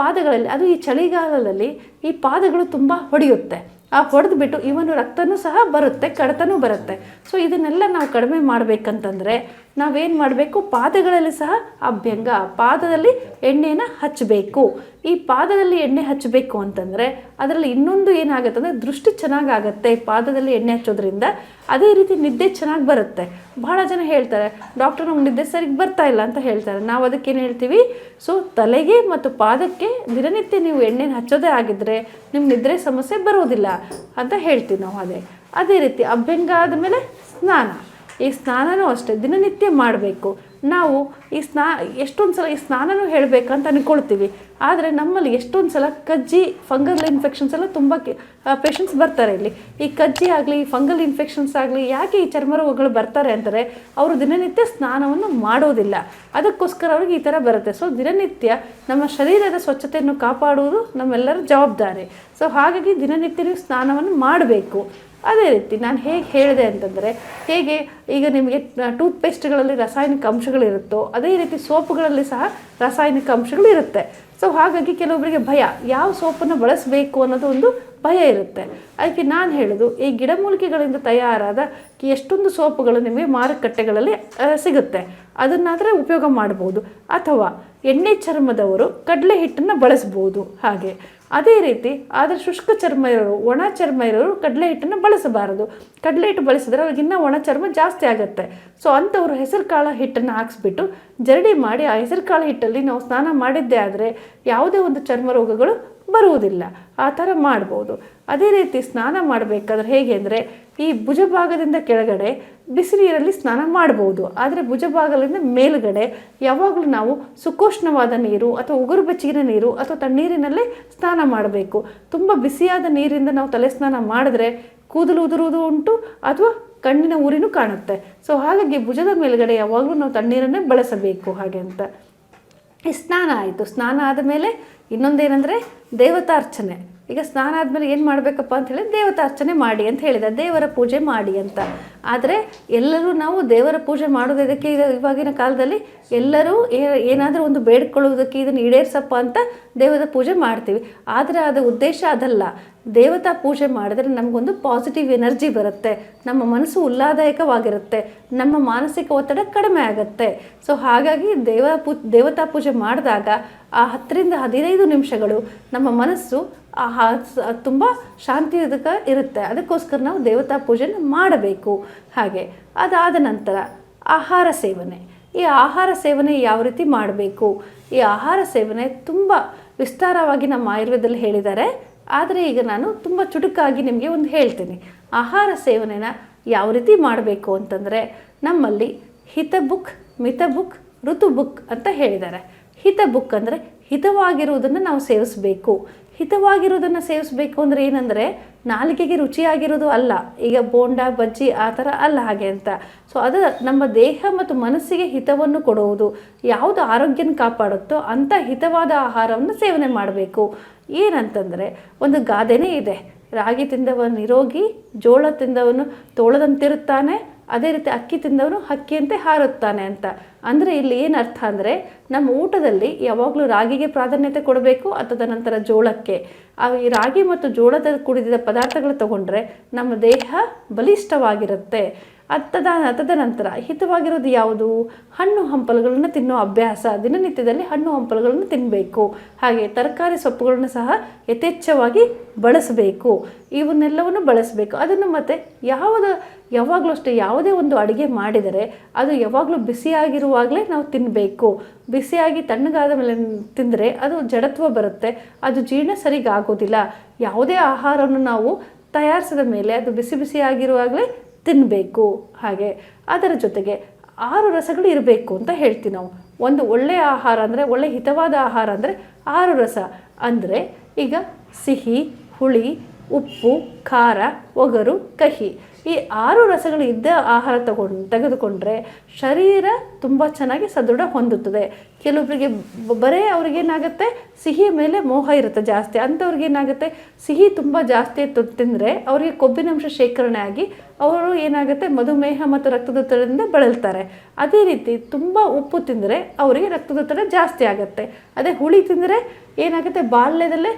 ಅದು ಈ ಚಳಿಗಾಲದಲ್ಲಿ ಈ ಪಾದಗಳು ತುಂಬ ಹೊಡೆಯುತ್ತೆ. ಆ ಹೊಡೆದು ಬಿಟ್ಟು ಇವನು ರಕ್ತನೂ ಸಹ ಬರುತ್ತೆ, ಕಡತನೂ ಬರುತ್ತೆ. ಸೊ ಇದನ್ನೆಲ್ಲ ನಾವು ಕಡಿಮೆ ಮಾಡಬೇಕಂತಂದರೆ ನಾವೇನು ಮಾಡಬೇಕು, ಪಾದಗಳಲ್ಲಿ ಸಹ ಅಭ್ಯಂಗ, ಪಾದದಲ್ಲಿ ಎಣ್ಣೆನ ಹಚ್ಚಬೇಕು. ಈ ಪಾದದಲ್ಲಿ ಎಣ್ಣೆ ಹಚ್ಚಬೇಕು ಅಂತಂದರೆ ಅದರಲ್ಲಿ ಇನ್ನೊಂದು ಏನಾಗುತ್ತೆ ಅಂದರೆ ದೃಷ್ಟಿ ಚೆನ್ನಾಗಾಗತ್ತೆ ಪಾದದಲ್ಲಿ ಎಣ್ಣೆ ಹಚ್ಚೋದ್ರಿಂದ. ಅದೇ ರೀತಿ ನಿದ್ದೆ ಚೆನ್ನಾಗಿ ಬರುತ್ತೆ. ಬಹಳ ಜನ ಹೇಳ್ತಾರೆ, ಡಾಕ್ಟರ್ ನಮ್ಗೆ ನಿದ್ದೆ ಸರಿಗೆ ಬರ್ತಾ ಇಲ್ಲ ಅಂತ ಹೇಳ್ತಾರೆ. ನಾವು ಅದಕ್ಕೇನು ಹೇಳ್ತೀವಿ, ಸೊ ತಲೆಗೆ ಮತ್ತು ಪಾದಕ್ಕೆ ದಿನನಿತ್ಯ ನೀವು ಎಣ್ಣೆನ ಹಚ್ಚೋದೇ ಆಗಿದ್ದರೆ ನಿಮ್ಮ ನಿದ್ರೆ ಸಮಸ್ಯೆ ಬರೋದಿಲ್ಲ ಅಂತ ಹೇಳ್ತೀವಿ ನಾವು. ಅದೇ ರೀತಿ ಅಭ್ಯಂಗ ಆದಮೇಲೆ ಸ್ನಾನ. ಈ ಸ್ನಾನನೂ ಅಷ್ಟೇ ದಿನನಿತ್ಯ ಮಾಡಬೇಕು. ನಾವು ಎಷ್ಟೊಂದು ಸಲ ಈ ಸ್ನಾನನೂ ಹೇಳಬೇಕಂತ ಅಂದ್ಕೊಳ್ತೀವಿ. ಆದರೆ ನಮ್ಮಲ್ಲಿ ಎಷ್ಟೊಂದು ಸಲ ಕಜ್ಜಿ, ಫಂಗಲ್ ಇನ್ಫೆಕ್ಷನ್ಸ್ ಎಲ್ಲ ತುಂಬ ಪೇಷಂಟ್ಸ್ ಬರ್ತಾರೆ ಇಲ್ಲಿ. ಈ ಕಜ್ಜಿ ಆಗಲಿ, ಫಂಗಲ್ ಇನ್ಫೆಕ್ಷನ್ಸ್ ಆಗಲಿ, ಯಾಕೆ ಈ ಚರ್ಮ ರೋಗಗಳು ಬರ್ತಾರೆ ಅಂದರೆ ಅವರು ದಿನನಿತ್ಯ ಸ್ನಾನವನ್ನು ಮಾಡೋದಿಲ್ಲ. ಅದಕ್ಕೋಸ್ಕರ ಅವ್ರಿಗೆ ಈ ಥರ ಬರುತ್ತೆ. ಸೊ ದಿನನಿತ್ಯ ನಮ್ಮ ಶರೀರದ ಸ್ವಚ್ಛತೆಯನ್ನು ಕಾಪಾಡುವುದು ನಮ್ಮೆಲ್ಲರ ಜವಾಬ್ದಾರಿ. ಸೊ ಹಾಗಾಗಿ ದಿನನಿತ್ಯ ನೀವು ಸ್ನಾನವನ್ನು ಮಾಡಬೇಕು. ಅದೇ ರೀತಿ ನಾನು ಹೇಗೆ ಹೇಳಿದೆ ಅಂತಂದರೆ, ಹೇಗೆ ಈಗ ನಿಮಗೆ ಟೂತ್ಪೇಸ್ಟ್ಗಳಲ್ಲಿ ರಾಸಾಯನಿಕ ಅಂಶಗಳಿರುತ್ತೋ ಅದೇ ರೀತಿ ಸೋಪುಗಳಲ್ಲಿ ಸಹ ರಾಸಾಯನಿಕ ಅಂಶಗಳು ಇರುತ್ತೆ. ಸೊ ಹಾಗಾಗಿ ಕೆಲವೊಬ್ಬರಿಗೆ ಭಯ, ಯಾವ ಸೋಪನ್ನು ಬಳಸಬೇಕು ಅನ್ನೋದು ಒಂದು ಭಯ ಇರುತ್ತೆ. ಅದಕ್ಕೆ ನಾನು ಹೇಳೋದು, ಈ ಗಿಡಮೂಲಿಕೆಗಳಿಂದ ತಯಾರಾದ ಎಷ್ಟೊಂದು ಸೋಪುಗಳು ನಿಮಗೆ ಮಾರುಕಟ್ಟೆಗಳಲ್ಲಿ ಸಿಗುತ್ತೆ, ಅದನ್ನಾದರೆ ಉಪಯೋಗ ಮಾಡ್ಬೋದು. ಅಥವಾ ಎಣ್ಣೆ ಚರ್ಮದವರು ಕಡಲೆ ಹಿಟ್ಟನ್ನು ಬಳಸ್ಬೋದು. ಹಾಗೆ ಅದೇ ರೀತಿ ಆದರೆ ಶುಷ್ಕ ಚರ್ಮ ಇರೋರು, ಒಣ ಚರ್ಮ ಇರೋರು ಕಡಲೆ ಹಿಟ್ಟನ್ನು ಬಳಸಬಾರದು. ಕಡಲೆ ಹಿಟ್ಟು ಬಳಸಿದ್ರೆ ಅವ್ರಿಗಿನ್ನ ಒಣ ಚರ್ಮ ಜಾಸ್ತಿ ಆಗುತ್ತೆ. ಸೊ ಅಂಥವ್ರು ಹೆಸರು ಕಾಳು ಹಿಟ್ಟನ್ನು ಹಾಕ್ಸ್ಬಿಟ್ಟು ಜರಡಿ ಮಾಡಿ ಆ ಹೆಸರು ಕಾಳು ಹಿಟ್ಟಲ್ಲಿ ನಾವು ಸ್ನಾನ ಮಾಡಿದ್ದೇ ಆದರೆ ಯಾವುದೇ ಒಂದು ಚರ್ಮ ರೋಗಗಳು ಬರುವುದಿಲ್ಲ. ಆ ಥರ ಮಾಡ್ಬೋದು. ಅದೇ ರೀತಿ ಸ್ನಾನ ಮಾಡಬೇಕಾದ್ರೆ ಹೇಗೆ ಅಂದರೆ, ಈ ಭುಜಭಾಗದಿಂದ ಕೆಳಗಡೆ ಬಿಸಿ ನೀರಲ್ಲಿ ಸ್ನಾನ ಮಾಡ್ಬೋದು. ಆದರೆ ಭುಜಭಾಗದಿಂದ ಮೇಲುಗಡೆ ಯಾವಾಗಲೂ ನಾವು ಸುಕೋಷ್ಣವಾದ ನೀರು ಅಥವಾ ಉಗುರು ಬೆಚ್ಚಗಿನ ನೀರು ಅಥವಾ ತಣ್ಣೀರಿನಲ್ಲೇ ಸ್ನಾನ ಮಾಡಬೇಕು. ತುಂಬ ಬಿಸಿಯಾದ ನೀರಿಂದ ನಾವು ತಲೆ ಸ್ನಾನ ಮಾಡಿದ್ರೆ ಕೂದಲು ಉದುರುವುದು ಉಂಟು ಅಥವಾ ಕಣ್ಣಿನ ಉರಿನೂ ಕಾಣುತ್ತೆ. ಸೊ ಹಾಗಾಗಿ ಭುಜದ ಮೇಲುಗಡೆ ಯಾವಾಗಲೂ ನಾವು ತಣ್ಣೀರನ್ನೇ ಬಳಸಬೇಕು. ಹಾಗೆ ಅಂತ ಈ ಸ್ನಾನ ಆಯಿತು. ಸ್ನಾನ ಆದಮೇಲೆ ಇನ್ನೊಂದೇನೆಂದರೆ ದೇವತಾರ್ಚನೆ. ಈಗ ಸ್ನಾನ ಆದಮೇಲೆ ಏನು ಮಾಡಬೇಕಪ್ಪ ಅಂತ ಹೇಳಿ ದೇವತಾರ್ಚನೆ ಮಾಡಿ ಅಂತ ಹೇಳಿದೆ, ದೇವರ ಪೂಜೆ ಮಾಡಿ ಅಂತ. ಆದರೆ ಎಲ್ಲರೂ ನಾವು ದೇವರ ಪೂಜೆ ಮಾಡೋದಕ್ಕೆ ಇವಾಗಿನ ಕಾಲದಲ್ಲಿ ಎಲ್ಲರೂ ಏನಾದರೂ ಒಂದು ಬೇಡ್ಕೊಳ್ಳೋದಕ್ಕೆ ಇದನ್ನು ಈಡೇರಿಸಪ್ಪ ಅಂತ ದೇವರ ಪೂಜೆ ಮಾಡ್ತೀವಿ. ಆದರೆ ಅದರ ಉದ್ದೇಶ ಅದಲ್ಲ. ದೇವತಾ ಪೂಜೆ ಮಾಡಿದ್ರೆ ನಮಗೊಂದು ಪಾಸಿಟಿವ್ ಎನರ್ಜಿ ಬರುತ್ತೆ, ನಮ್ಮ ಮನಸ್ಸು ಉಲ್ಲಾದಾಯಕವಾಗಿರುತ್ತೆ, ನಮ್ಮ ಮಾನಸಿಕ ಒತ್ತಡ ಕಡಿಮೆ ಆಗುತ್ತೆ. ಸೊ ಹಾಗಾಗಿ ದೇವತಾ ಪೂಜೆ ಮಾಡಿದಾಗ ಆ 10 ರಿಂದ 15 ನಿಮಿಷಗಳು ನಮ್ಮ ಮನಸ್ಸು ತುಂಬ ಶಾಂತಿಯುತಕ ಇರುತ್ತೆ. ಅದಕ್ಕೋಸ್ಕರ ನಾವು ದೇವತಾ ಪೂಜೆನ ಮಾಡಬೇಕು. ಹಾಗೆ ಅದಾದ ನಂತರ ಆಹಾರ ಸೇವನೆ. ಈ ಆಹಾರ ಸೇವನೆ ಯಾವ ರೀತಿ ಮಾಡಬೇಕು? ಈ ಆಹಾರ ಸೇವನೆ ತುಂಬ ವಿಸ್ತಾರವಾಗಿ ನಮ್ಮ ಆಯುರ್ವೇದದಲ್ಲಿ ಹೇಳಿದ್ದಾರೆ. ಆದರೆ ಈಗ ನಾನು ತುಂಬ ಚುಟುಕಾಗಿ ನಿಮಗೆ ಒಂದು ಹೇಳ್ತೀನಿ. ಆಹಾರ ಸೇವನೆನ ಯಾವ ರೀತಿ ಮಾಡಬೇಕು ಅಂತಂದರೆ, ನಮ್ಮಲ್ಲಿ ಹಿತ ಬುಕ್, ಮಿತ ಬುಕ್, ಋತು ಬುಕ್ ಅಂತ ಹೇಳಿದ್ದಾರೆ. ಹಿತ ಬುಕ್ ಅಂದರೆ ಹಿತವಾಗಿರುವುದನ್ನು ನಾವು ಸೇವಿಸಬೇಕು. ಹಿತವಾಗಿರೋದನ್ನು ಸೇವಿಸಬೇಕು ಅಂದರೆ ಏನಂದರೆ, ನಾಲಿಗೆಗೆ ರುಚಿಯಾಗಿರೋದು ಅಲ್ಲ. ಈಗ ಬೋಂಡ, ಬಜ್ಜಿ ಆ ಥರ ಅಲ್ಲ ಹಾಗೆ ಅಂತ. ಸೊ ಅದು ನಮ್ಮ ದೇಹ ಮತ್ತು ಮನಸ್ಸಿಗೆ ಹಿತವನ್ನು ಕೊಡುವುದು, ಯಾವುದು ಆರೋಗ್ಯನ ಕಾಪಾಡುತ್ತೋ ಅಂಥ ಹಿತವಾದ ಆಹಾರವನ್ನು ಸೇವನೆ ಮಾಡಬೇಕು. ಏನಂತಂದರೆ, ಒಂದು ಗಾದೆನೇ ಇದೆ, ರಾಗಿ ತಿಂದವನು ನಿರೋಗಿ, ಜೋಳ ತಿಂದವನು ತೋಳದಂತಿರುತ್ತಾನೆ, ಅದೇ ರೀತಿ ಅಕ್ಕಿ ತಿಂದವನು ಹಕ್ಕಿಯಂತೆ ಹಾರುತ್ತಾನೆ ಅಂತ. ಅಂದರೆ ಇಲ್ಲಿ ಏನು ಅರ್ಥ ಅಂದರೆ, ನಮ್ಮ ಊಟದಲ್ಲಿ ಯಾವಾಗಲೂ ರಾಗಿಗೆ ಪ್ರಾಧಾನ್ಯತೆ ಕೊಡಬೇಕು, ಅಥವಾ ನಂತರ ಜೋಳಕ್ಕೆ. ಈ ರಾಗಿ ಮತ್ತು ಜೋಳದ ಕುಡಿದ ಪದಾರ್ಥಗಳು ತಗೊಂಡ್ರೆ ನಮ್ಮ ದೇಹ ಬಲಿಷ್ಠವಾಗಿರುತ್ತೆ. ತದನಂತರ ಹಿತವಾಗಿರೋದು ಯಾವುದು? ಹಣ್ಣು ಹಂಪಲುಗಳನ್ನು ತಿನ್ನೋ ಅಭ್ಯಾಸ. ದಿನನಿತ್ಯದಲ್ಲಿ ಹಣ್ಣು ಹಂಪಲುಗಳನ್ನು ತಿನ್ನಬೇಕು. ಹಾಗೆ ತರಕಾರಿ ಸೊಪ್ಪುಗಳನ್ನು ಸಹ ಯಥೇಚ್ಛವಾಗಿ ಬಳಸಬೇಕು. ಇವನ್ನೆಲ್ಲವನ್ನು ಬಳಸಬೇಕು. ಅದನ್ನು ಮತ್ತು ಯಾವಾಗಲೂ ಅಷ್ಟೇ, ಯಾವುದೇ ಒಂದು ಅಡುಗೆ ಮಾಡಿದರೆ ಅದು ಯಾವಾಗಲೂ ಬಿಸಿಯಾಗಿರುವಾಗಲೇ ನಾವು ತಿನ್ನಬೇಕು. ಬಿಸಿಯಾಗಿ ತಣ್ಣಗಾದ ಮೇಲೆ ತಿಂದರೆ ಅದು ಜಡತ್ವ ಬರುತ್ತೆ, ಅದು ಜೀರ್ಣ ಸರಿಗಾಗೋದಿಲ್ಲ. ಯಾವುದೇ ಆಹಾರವನ್ನು ನಾವು ತಯಾರಿಸಿದ ಮೇಲೆ ಅದು ಬಿಸಿ ಬಿಸಿಯಾಗಿರುವಾಗಲೇ ತಿನ್ನಬೇಕು. ಹಾಗೆ ಅದರ ಜೊತೆಗೆ 6 ರಸಗಳು ಇರಬೇಕು ಅಂತ ಹೇಳ್ತೀವಿ ನಾವು. ಒಂದು ಒಳ್ಳೆಯ ಆಹಾರ ಅಂದರೆ, ಒಳ್ಳೆ ಹಿತವಾದ ಆಹಾರ ಅಂದರೆ 6 ರಸ. ಅಂದರೆ ಈಗ ಸಿಹಿ, ಹುಳಿ, ಉಪ್ಪು, ಖಾರ, ಒಗರು, ಕಹಿ, ಈ 6 ರಸಗಳು ಇದ್ದ ಆಹಾರ ತೆಗೆದುಕೊಂಡ್ರೆ ಶರೀರ ತುಂಬ ಚೆನ್ನಾಗಿ ಸದೃಢ ಹೊಂದುತ್ತದೆ. ಕೆಲವೊಬ್ಬರಿಗೆ ಅವ್ರಿಗೇನಾಗುತ್ತೆ, ಸಿಹಿಯ ಮೇಲೆ ಮೋಹ ಇರುತ್ತೆ ಜಾಸ್ತಿ. ಅಂಥವ್ರಿಗೇನಾಗುತ್ತೆ, ಸಿಹಿ ತುಂಬ ಜಾಸ್ತಿ ತಿಂದರೆ ಅವರಿಗೆ ಕೊಬ್ಬಿನಂಶ ಶೇಖರಣೆ ಆಗಿ ಅವರು ಏನಾಗುತ್ತೆ, ಮಧುಮೇಹ ಮತ್ತು ರಕ್ತದೊತ್ತಡದಿಂದ ಬಳಲ್ತಾರೆ. ಅದೇ ರೀತಿ ತುಂಬ ಉಪ್ಪು ತಿಂದರೆ ಅವರಿಗೆ ರಕ್ತದೊತ್ತಡ ಜಾಸ್ತಿ ಆಗುತ್ತೆ. ಅದೇ ಹುಳಿ ತಿಂದರೆ ಏನಾಗುತ್ತೆ, ಬಾಲ್ಯದಲ್ಲೇ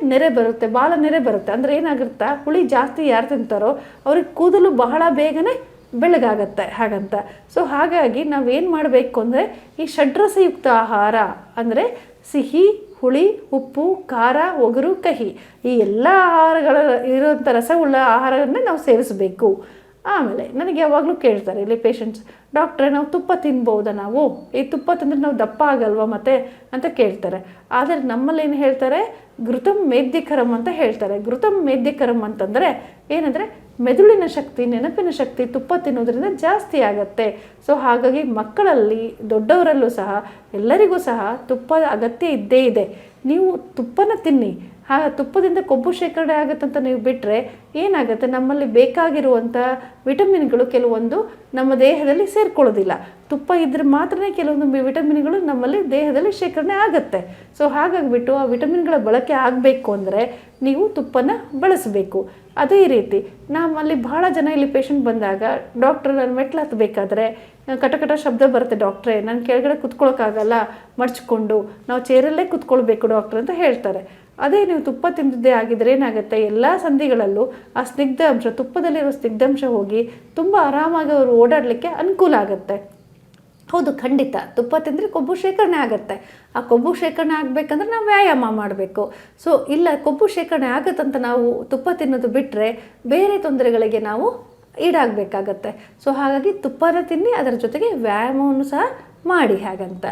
ಬಾಲ ನೆರೆ ಬರುತ್ತೆ. ಅಂದರೆ ಏನಾಗುತ್ತಾ, ಹುಳಿ ಜಾಸ್ತಿ ಯಾರು ತಿಂತಾರೋ ಅವ್ರಿಗೆ ಕೂದಲು ಬಹಳ ಬೇಗನೆ ಬೆಳಗಾಗತ್ತೆ ಹಾಗಂತ. ಸೊ ಹಾಗಾಗಿ ನಾವೇನು ಮಾಡಬೇಕು ಅಂದರೆ, ಈ ಷಡ್ರಸಯುಕ್ತ ಆಹಾರ ಅಂದರೆ ಸಿಹಿ, ಹುಳಿ, ಉಪ್ಪು, ಖಾರ, ಒಗರು, ಕಹಿ, ಈ ಎಲ್ಲ ಆಹಾರಗಳ ಇರುವಂಥ ರಸವುಳ್ಳ ಆಹಾರವನ್ನೇ ನಾವು ಸೇವಿಸಬೇಕು. ಆಮೇಲೆ ನನಗೆ ಯಾವಾಗಲೂ ಕೇಳ್ತಾರೆ ಇಲ್ಲಿ ಪೇಷಂಟ್ಸ್, ಡಾಕ್ಟ್ರೆ ನಾವು ತುಪ್ಪ ತಿನ್ಬೋದಾ, ನಾವು ಈ ತುಪ್ಪ ತಿಂದರೆ ನಾವು ದಪ್ಪ ಆಗಲ್ವಾ ಮತ್ತೆ ಅಂತ ಕೇಳ್ತಾರೆ. ಆದರೆ ನಮ್ಮಲ್ಲಿ ಏನು ಹೇಳ್ತಾರೆ, ಘೃತಂ ಮೇದ್ಯಕರಂ ಅಂತ ಹೇಳ್ತಾರೆ. ಘೃತಂ ಮೇದ್ಯಕರಂ ಅಂತಂದರೆ ಏನಂದರೆ, ಮೆದುಳಿನ ಶಕ್ತಿ, ನೆನಪಿನ ಶಕ್ತಿ ತುಪ್ಪ ತಿನ್ನೋದ್ರಿಂದ ಜಾಸ್ತಿ ಆಗುತ್ತೆ. ಸೊ ಹಾಗಾಗಿ ಮಕ್ಕಳಲ್ಲಿ, ದೊಡ್ಡವರಲ್ಲೂ ಸಹ, ಎಲ್ಲರಿಗೂ ಸಹ ತುಪ್ಪದ ಅಗತ್ಯ ಇದ್ದೇ ಇದೆ. ನೀವು ತುಪ್ಪನ ತಿನ್ನಿ. ತುಪ್ಪದಿಂದ ಕೊಬ್ಬು ಶೇಖರಣೆ ಆಗುತ್ತಂತ ನೀವು ಬಿಟ್ಟರೆ ಏನಾಗುತ್ತೆ, ನಮ್ಮಲ್ಲಿ ಬೇಕಾಗಿರುವಂಥ ವಿಟಮಿನ್ಗಳು ಕೆಲವೊಂದು ನಮ್ಮ ದೇಹದಲ್ಲಿ ಸೇರ್ಕೊಳ್ಳೋದಿಲ್ಲ. ತುಪ್ಪ ಇದ್ದರೆ ಮಾತ್ರ ಕೆಲವೊಂದು ವಿಟಮಿನ್ಗಳು ನಮ್ಮಲ್ಲಿ ದೇಹದಲ್ಲಿ ಶೇಖರಣೆ ಆಗುತ್ತೆ. ಸೊ ಹಾಗಾಗಿಬಿಟ್ಟು ಆ ವಿಟಮಿನ್ಗಳ ಬಳಕೆ ಆಗಬೇಕು ಅಂದರೆ ನೀವು ತುಪ್ಪನ ಬಳಸಬೇಕು. ಅದೇ ರೀತಿ ನಮ್ಮಲ್ಲಿ ಭಾಳ ಜನ ಇಲ್ಲಿ ಪೇಷಂಟ್ ಬಂದಾಗ ಡಾಕ್ಟ್ರ್ ನಾನು ಮೆಟ್ಲು ಹತ್ತಬೇಕಾದ್ರೆ ಕಟಕಟ ಶಬ್ದ ಬರುತ್ತೆ, ಡಾಕ್ಟ್ರೇ ನಾನು ಕೆಳಗಡೆ ಕುತ್ಕೊಳ್ಳೋಕ್ಕಾಗಲ್ಲ, ಮಡ್ಚ್ಕೊಂಡು ನಾವು ಚೇರಲ್ಲೇ ಕುತ್ಕೊಳ್ಬೇಕು ಡಾಕ್ಟ್ರ್ ಅಂತ ಹೇಳ್ತಾರೆ. ಅದೇ ನೀವು ತುಪ್ಪ ತಿಂದಿದ್ದೇ ಆಗಿದ್ರೆ ಏನಾಗುತ್ತೆ, ಎಲ್ಲ ಸಂಧಿಗಳಲ್ಲೂ ಆ ಸ್ನಿಗ್ಧಾಂಶ, ತುಪ್ಪದಲ್ಲಿರೋ ಸ್ನಿಗ್ಧಾಂಶ ಹೋಗಿ ತುಂಬ ಆರಾಮಾಗಿ ಅವರು ಓಡಾಡಲಿಕ್ಕೆ ಅನುಕೂಲ ಆಗುತ್ತೆ. ಹೌದು, ಖಂಡಿತ ತುಪ್ಪ ತಿಂದರೆ ಕೊಬ್ಬು ಶೇಖರಣೆ ಆಗುತ್ತೆ. ಆ ಕೊಬ್ಬು ಶೇಖರಣೆ ಆಗಬೇಕಂದ್ರೆ ನಾವು ವ್ಯಾಯಾಮ ಮಾಡಬೇಕು. ಸೊ ಇಲ್ಲ, ಕೊಬ್ಬು ಶೇಖರಣೆ ಆಗುತ್ತಂತ ನಾವು ತುಪ್ಪ ತಿನ್ನೋದು ಬಿಟ್ಟರೆ ಬೇರೆ ತೊಂದರೆಗಳಿಗೆ ನಾವು ಈಡಾಗಬೇಕಾಗತ್ತೆ. ಸೊ ಹಾಗಾಗಿ ತುಪ್ಪನ ತಿನ್ನಿ, ಅದರ ಜೊತೆಗೆ ವ್ಯಾಯಾಮವನ್ನು ಸಹ ಮಾಡಿ ಹಾಗಂತ.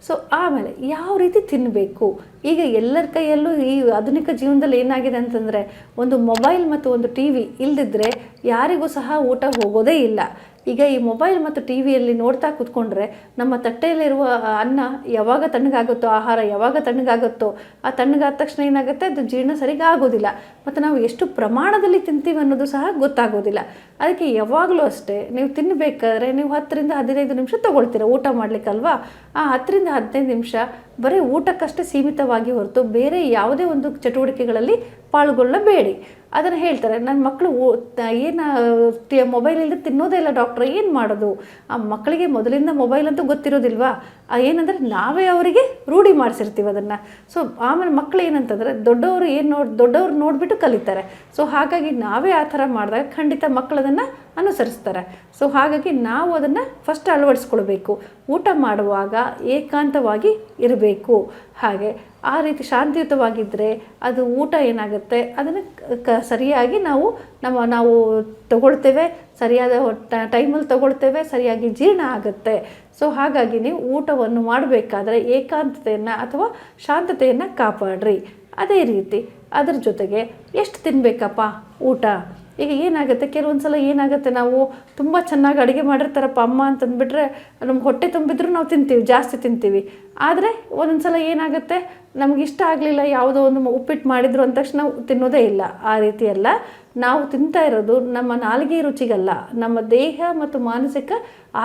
ಸೊ ಆಮೇಲೆ ಯಾವ ರೀತಿ ತಿನ್ನಬೇಕು, ಈಗ ಎಲ್ಲರ ಕೈಯಲ್ಲೂ ಈ ಆಧುನಿಕ ಜೀವನದಲ್ಲಿ ಏನಾಗಿದೆ ಅಂತಂದರೆ ಒಂದು ಮೊಬೈಲ್ ಮತ್ತು ಒಂದು ಟಿ ವಿ ಇಲ್ಲದಿದ್ದರೆ ಯಾರಿಗೂ ಸಹ ಊಟ ಹೋಗೋದೇ ಇಲ್ಲ. ಈಗ ಈ ಮೊಬೈಲ್ ಮತ್ತು ಟಿ ವಿಯಲ್ಲಿ ನೋಡ್ತಾ ಕೂತ್ಕೊಂಡ್ರೆ ನಮ್ಮ ತಟ್ಟೆಯಲ್ಲಿರುವ ಅನ್ನ ಯಾವಾಗ ತಣ್ಣಗಾಗುತ್ತೋ, ಆಹಾರ ಯಾವಾಗ ತಣ್ಣಗಾಗುತ್ತೋ, ಆ ತಣ್ಣಗಾದ ತಕ್ಷಣ ಏನಾಗುತ್ತೆ, ಅದು ಜೀರ್ಣ ಸರಿಗೆ ಆಗೋದಿಲ್ಲ. ಮತ್ತು ನಾವು ಎಷ್ಟು ಪ್ರಮಾಣದಲ್ಲಿ ತಿಂತೀವಿ ಅನ್ನೋದು ಸಹ ಗೊತ್ತಾಗೋದಿಲ್ಲ. ಅದಕ್ಕೆ ಯಾವಾಗಲೂ ಅಷ್ಟೇ, ನೀವು ತಿನ್ನಬೇಕಾದ್ರೆ ನೀವು 10ರಿಂದ 15 ನಿಮಿಷ ತೊಗೊಳ್ತೀರ ಊಟ ಮಾಡಲಿಕ್ಕಲ್ವಾ. ಆ 10ರಿಂದ 15 ನಿಮಿಷ ಬರೀ ಊಟಕ್ಕಷ್ಟೇ ಸೀಮಿತವಾಗಿ ಹೊರತು ಬೇರೆ ಯಾವುದೇ ಒಂದು ಚಟುವಟಿಕೆಗಳಲ್ಲಿ ಪಾಲ್ಗೊಳ್ಳಬೇಡಿ. ಅದನ್ನು ಹೇಳ್ತಾರೆ ನನ್ನ ಮಕ್ಕಳು ಏನು ಮೊಬೈಲ್ ಇಲ್ಲದೆ ತಿನ್ನೋದೇ ಇಲ್ಲ ಡಾಕ್ಟ್ರ್, ಏನು ಮಾಡೋದು? ಆ ಮಕ್ಕಳಿಗೆ ಮೊದಲಿಂದ ಮೊಬೈಲ್ ಅಂತೂ ಗೊತ್ತಿರೋದಿಲ್ವಾ? ಏನಂದರೆ ನಾವೇ ಅವರಿಗೆ ರೂಢಿ ಮಾಡಿಸಿರ್ತೀವಿ ಅದನ್ನು. ಸೊ ಆಮೇಲೆ ಮಕ್ಕಳು ಏನಂತಂದರೆ ದೊಡ್ಡವರು ನೋಡಿಬಿಟ್ಟು ಕಲಿತಾರೆ. ಸೊ ಹಾಗಾಗಿ ನಾವೇ ಆ ಥರ ಮಾಡಿದಾಗ ಖಂಡಿತ ಮಕ್ಕಳು ಅದನ್ನು ಅನುಸರಿಸ್ತಾರೆ. ಸೊ ಹಾಗಾಗಿ ನಾವು ಅದನ್ನು ಫಸ್ಟ್ ಅಳವಡಿಸ್ಕೊಳ್ಬೇಕು. ಊಟ ಮಾಡುವಾಗ ಏಕಾಂತವಾಗಿ ಇರಬೇಕು. ಹಾಗೆ ಆ ರೀತಿ ಶಾಂತಿಯುತವಾಗಿದ್ದರೆ ಅದು ಊಟ ಏನಾಗುತ್ತೆ, ಅದನ್ನು ಸರಿಯಾಗಿ ನಾವು ತಗೊಳ್ತೇವೆ, ಸರಿಯಾದ ಟೈಮಲ್ಲಿ ತಗೊಳ್ತೇವೆ, ಸರಿಯಾಗಿ ಜೀರ್ಣ ಆಗುತ್ತೆ. ಸೊ ಹಾಗಾಗಿ ನೀವು ಊಟವನ್ನು ಮಾಡಬೇಕಾದ್ರೆ ಏಕಾಂತತೆಯನ್ನು ಅಥವಾ ಶಾಂತತೆಯನ್ನು ಕಾಪಾಡ್ರಿ. ಅದೇ ರೀತಿ ಅದರ ಜೊತೆಗೆ ಎಷ್ಟು ತಿನ್ನಬೇಕಪ್ಪ ಊಟ. ಈಗ ಏನಾಗುತ್ತೆ, ಕೆಲವೊಂದು ಸಲ ಏನಾಗುತ್ತೆ, ನಾವು ತುಂಬ ಚೆನ್ನಾಗಿ ಅಡುಗೆ ಮಾಡಿರ್ತಾರಪ್ಪ ಅಮ್ಮ ಅಂತಂದುಬಿಟ್ರೆ ನಮ್ಗೆ ಹೊಟ್ಟೆ ತುಂಬಿದ್ರೂ ನಾವು ತಿಂತೀವಿ, ಜಾಸ್ತಿ ತಿಂತೀವಿ. ಆದರೆ ಒಂದೊಂದು ಸಲ ಏನಾಗುತ್ತೆ, ನಮ್ಗೆ ಇಷ್ಟ ಆಗಲಿಲ್ಲ, ಯಾವುದೋ ಒಂದು ಉಪ್ಪಿಟ್ಟು ಮಾಡಿದ್ರು ಅಂದ ತಕ್ಷಣ ನಾವು ತಿನ್ನೋದೇ ಇಲ್ಲ. ಆ ರೀತಿ ಅಲ್ಲ, ನಾವು ತಿಂತಾ ಇರೋದು ನಮ್ಮ ನಾಲಿಗೆ ರುಚಿಗಲ್ಲ, ನಮ್ಮ ದೇಹ ಮತ್ತು ಮಾನಸಿಕ